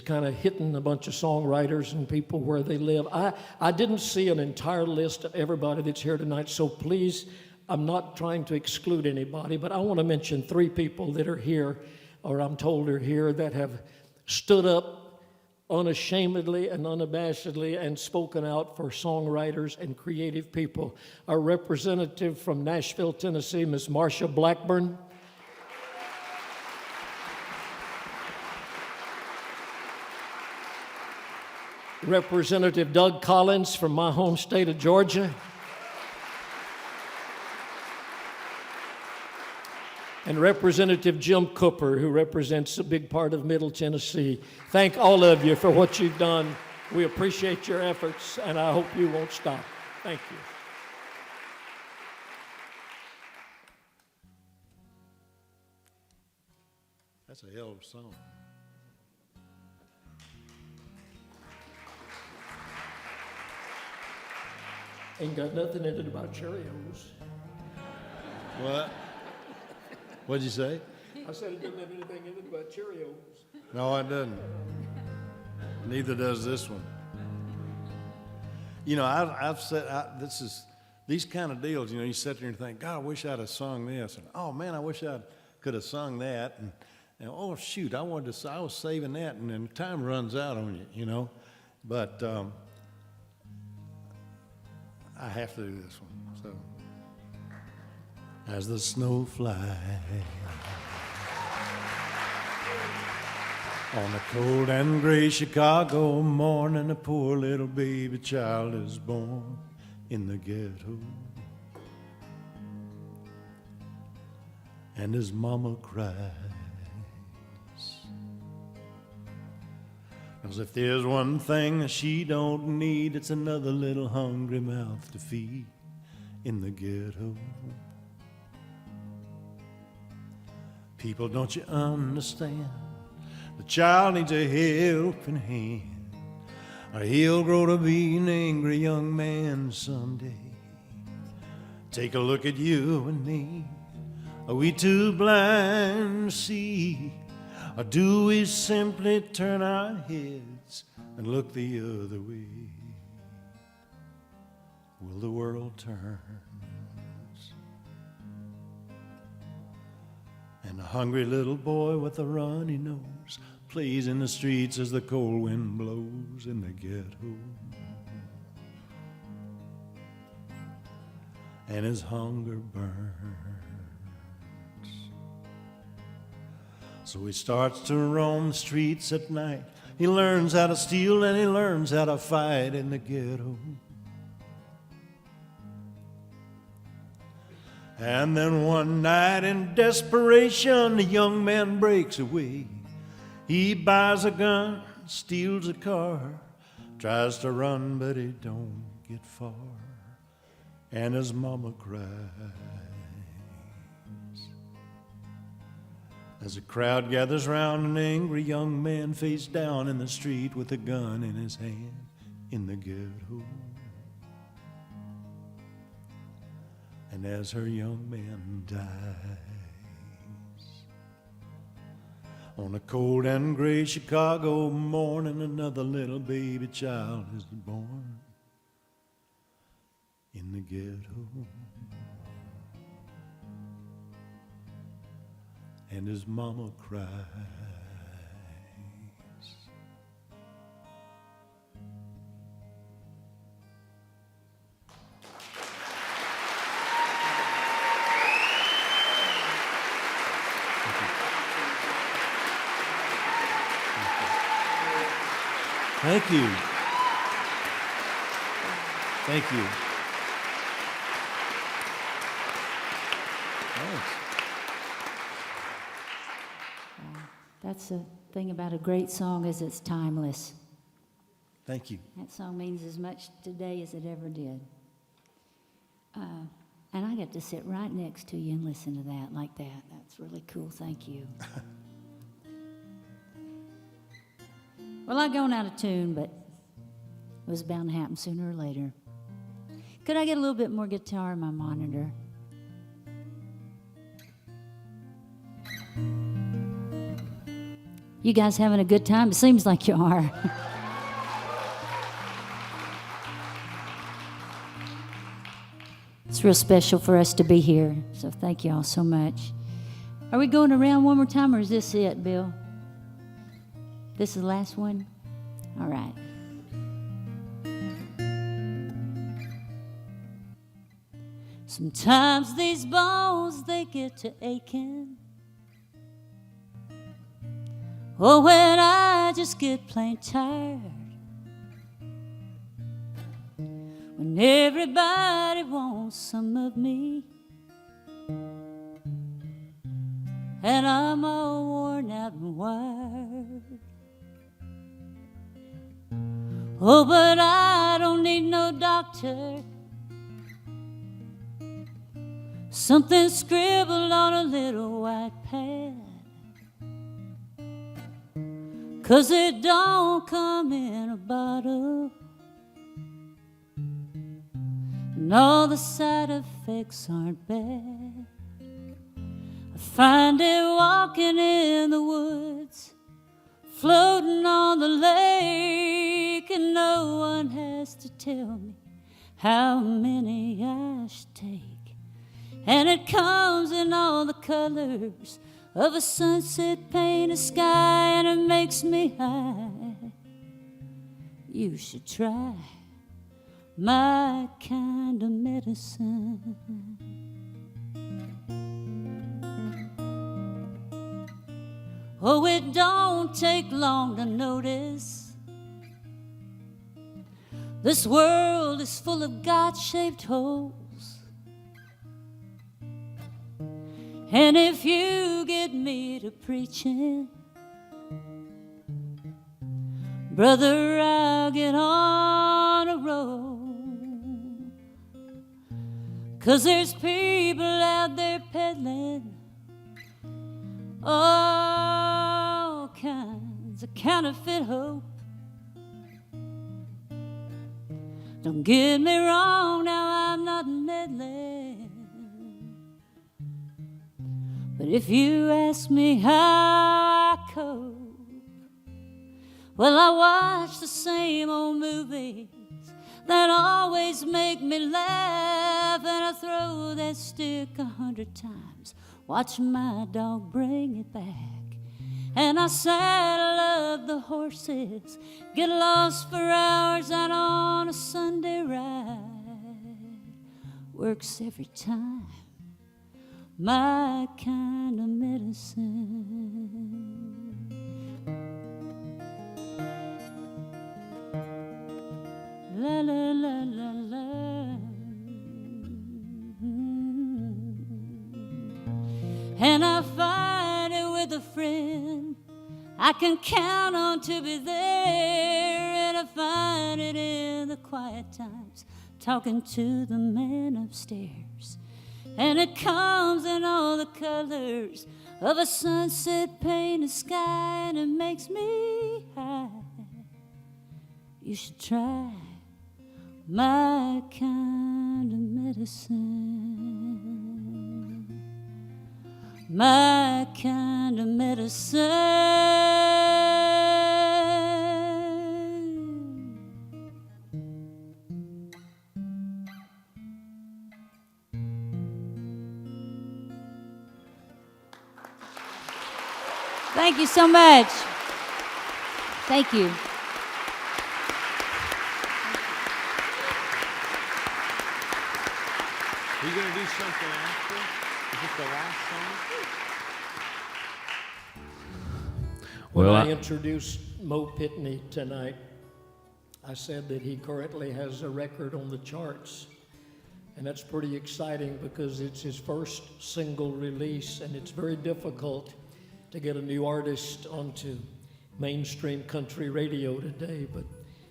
kind of hitting a bunch of songwriters and people where they live. I didn't see an entire list of everybody that's here tonight, so please, I'm not trying to exclude anybody, but I want to mention 3 people that are here, or I'm told are here, that have stood up unashamedly and unabashedly and spoken out for songwriters and creative people. Our representative from Nashville, Tennessee, Ms. Marsha Blackburn. Representative Doug Collins from my home state of Georgia. And Representative Jim Cooper, who represents a big part of Middle Tennessee. Thank all of you for what you've done. We appreciate your efforts, and I hope you won't stop. Thank you. That's a hell of a song. Ain't got nothing in it about Cheerios. What? What'd you say? I said it doesn't have anything in it about Cheerios. No, it doesn't. Neither does this one. You know, I've said these kind of deals. You know, you sit there and think, God, I wish I'd have sung this, and oh man, I wish I could have sung that, and oh shoot, I was saving that, and then time runs out on you, you know. But I have to do this one. So, as the snow flies on a cold and gray Chicago morning, a poor little baby child is born in the ghetto, and his mama cries. 'Cause if there's one thing that she don't need, it's another little hungry mouth to feed. in the ghetto. People, don't you understand? The child needs a helping hand, or he'll grow to be an angry young man someday. Take a look at you and me. Are we too blind to see? Or do we simply turn our heads and look the other way? Will the world turns? And a hungry little boy with a runny nose plays in the streets as the cold wind blows in the ghetto. And his hunger burns. So he starts to roam the streets at night. He learns how to steal and he learns how to fight in the ghetto. And then one night in desperation, the young man breaks away. He buys a gun, steals a car, tries to run but he don't get far. And his mama cries as a crowd gathers round an angry young man face down in the street with a gun in his hand in the ghetto. And as her young man dies, on a cold and gray Chicago morning, another little baby child is born in the ghetto. And his mama cries. Thank you. Thank you. Thanks. That's the thing about a great song is it's timeless. Thank you. That song means as much today as it ever did. And I get to sit right next to you and listen to that like that. That's really cool. Thank you. Well, I've gone out of tune, but it was bound to happen sooner or later. Could I get a little bit more guitar in my monitor? You guys having a good time? It seems like you are. It's real special for us to be here, so thank you all so much. Are we going around one more time, or is this it, Bill? This is the last one? All right. Sometimes these bones, they get to aching. Oh, when I just get plain tired. When everybody wants some of me. And I'm all worn out and wired. Oh, but I don't need no doctor. Something scribbled on a little white pad. 'Cause it don't come in a bottle. And all the side effects aren't bad. I find it walking in the woods, floating on the lake, and no one has to tell me how many I should take. And it comes in all the colors of a sunset painted sky, and it makes me high. You should try my kind of medicine. Oh, it don't take long to notice this world is full of God-shaped holes. And if you get me to preaching, brother, I'll get on a roll. 'Cause there's people out there peddling all kinds of counterfeit hope. Don't get me wrong, now I'm not meddling, but if you ask me how I cope, well, I watch the same old movies that always make me laugh, and I throw that stick 100 times, watch my dog bring it back, and I saddle up the horses, get lost for hours out on a Sunday ride. Works every time, my kind of medicine. La la la la la. And I find it with a friend I can count on to be there, and I find it in the quiet times talking to the man upstairs, and it comes in all the colors of a sunset painted sky, and it makes me high. You should try my kind of medicine, my kind of medicine. Thank you so much. Thank you. Are you going to do something after? Is this the last song? When Well, I introduced Mo Pitney tonight, I said that he currently has a record on the charts. And that's pretty exciting because it's his first single release, and it's very difficult to get a new artist onto mainstream country radio today. But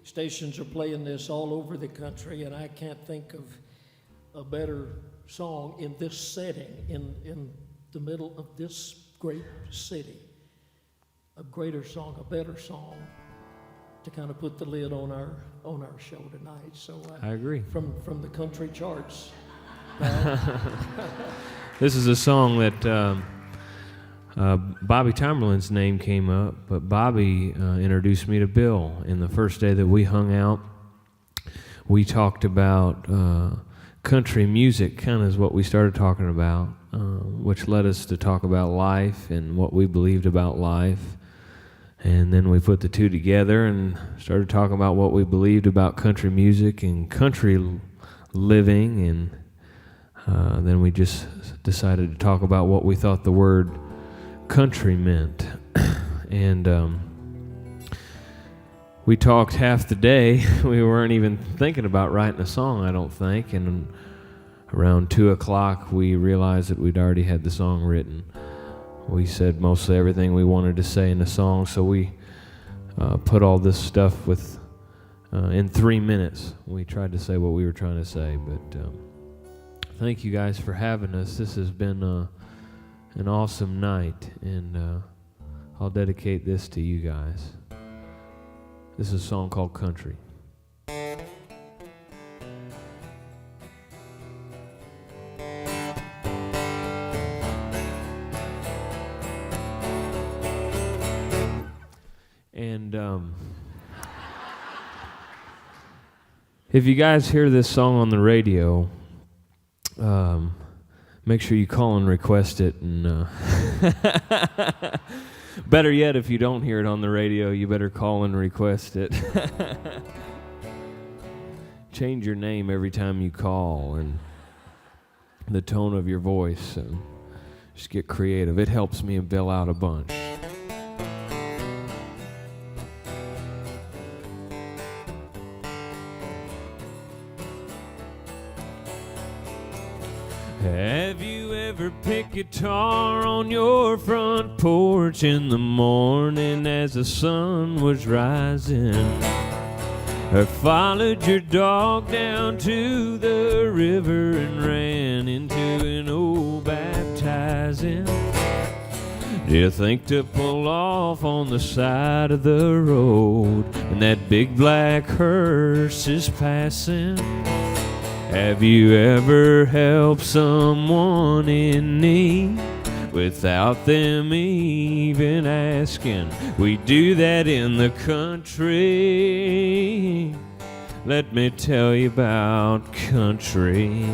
stations are playing this all over the country, and I can't think of a better song in this setting, in the middle of this great city. A greater song, a better song to kind of put the lid on our show tonight. So I agree. From the country charts. This is a song that Bobby Tamerlan's name came up, but Bobby introduced me to Bill. And the first day that we hung out, we talked about country music, kind of is what we started talking about, which led us to talk about life and what we believed about life. And then we put the two together and started talking about what we believed about country music and country living. And then we just decided to talk about what we thought the word country meant. And we talked half the day. We weren't even thinking about writing a song, I don't think. And around 2 o'clock, we realized that we'd already had the song written. We said mostly everything we wanted to say in the song, so we put all this stuff in 3 minutes. We tried to say what we were trying to say, but thank you guys for having us. This has been an awesome night, and I'll dedicate this to you guys. This is a song called Country. And if you guys hear this song on the radio, make sure you call and request it. And better yet, if you don't hear it on the radio, you better call and request it. Change your name every time you call and the tone of your voice. And just get creative. It helps me and Bill out a bunch. Have you ever picked guitar on your front porch in the morning as the sun was rising? or followed your dog down to the river and ran into an old baptizing? Do you think to pull off on the side of the road and that big black hearse is passing? Have you ever helped someone in need without them even asking? We do that in the country. Let me tell you about country.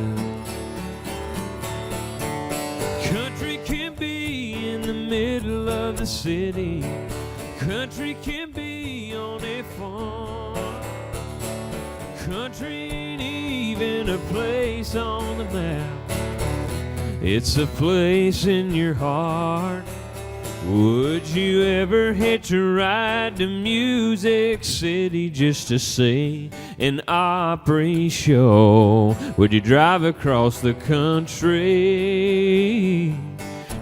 Country can be in the middle of the city. Country can be on a farm. Country ain't even a place on the map. It's a place in your heart. Would you ever hitch a ride to Music City just to see an Opry show? Would you drive across the country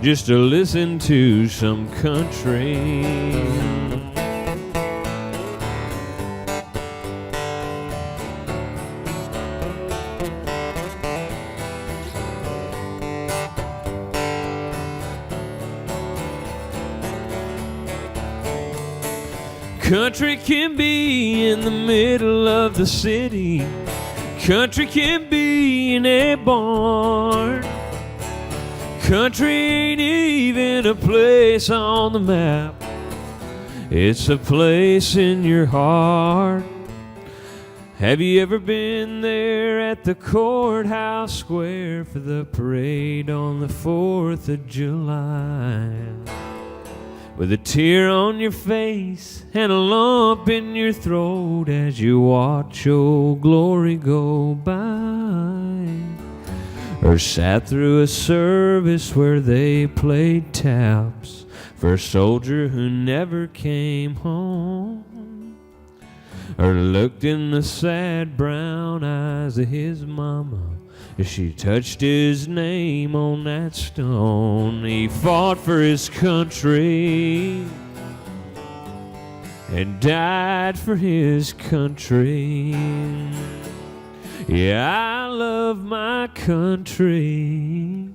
just to listen to some country? Country can be in the middle of the city. Country can be in a barn. Country ain't even a place on the map. It's a place in your heart. Have you ever been there at the courthouse square for the parade on the 4th of July? With a tear on your face and a lump in your throat as you watch Old Glory go by. Or sat through a service where they played taps for a soldier who never came home. Or looked in the sad brown eyes of his mama as she touched his name on that stone. He fought for his country and died for his country. Yeah, I love my country.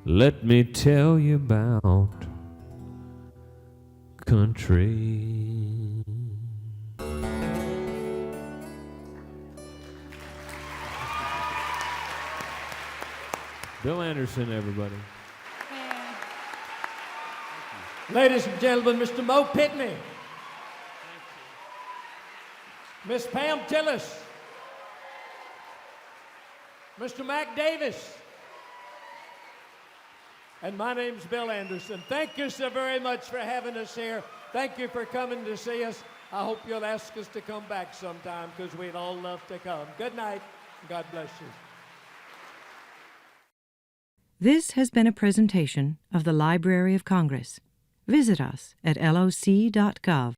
Let me tell you about country. Bill Anderson, everybody. Ladies and gentlemen, Mr. Mo Pitney. Miss Pam Tillis. Mr. Mac Davis. And my name's Bill Anderson. Thank you so very much for having us here. Thank you for coming to see us. I hope you'll ask us to come back sometime because we'd all love to come. Good night. God bless you. This has been a presentation of the Library of Congress. Visit us at loc.gov.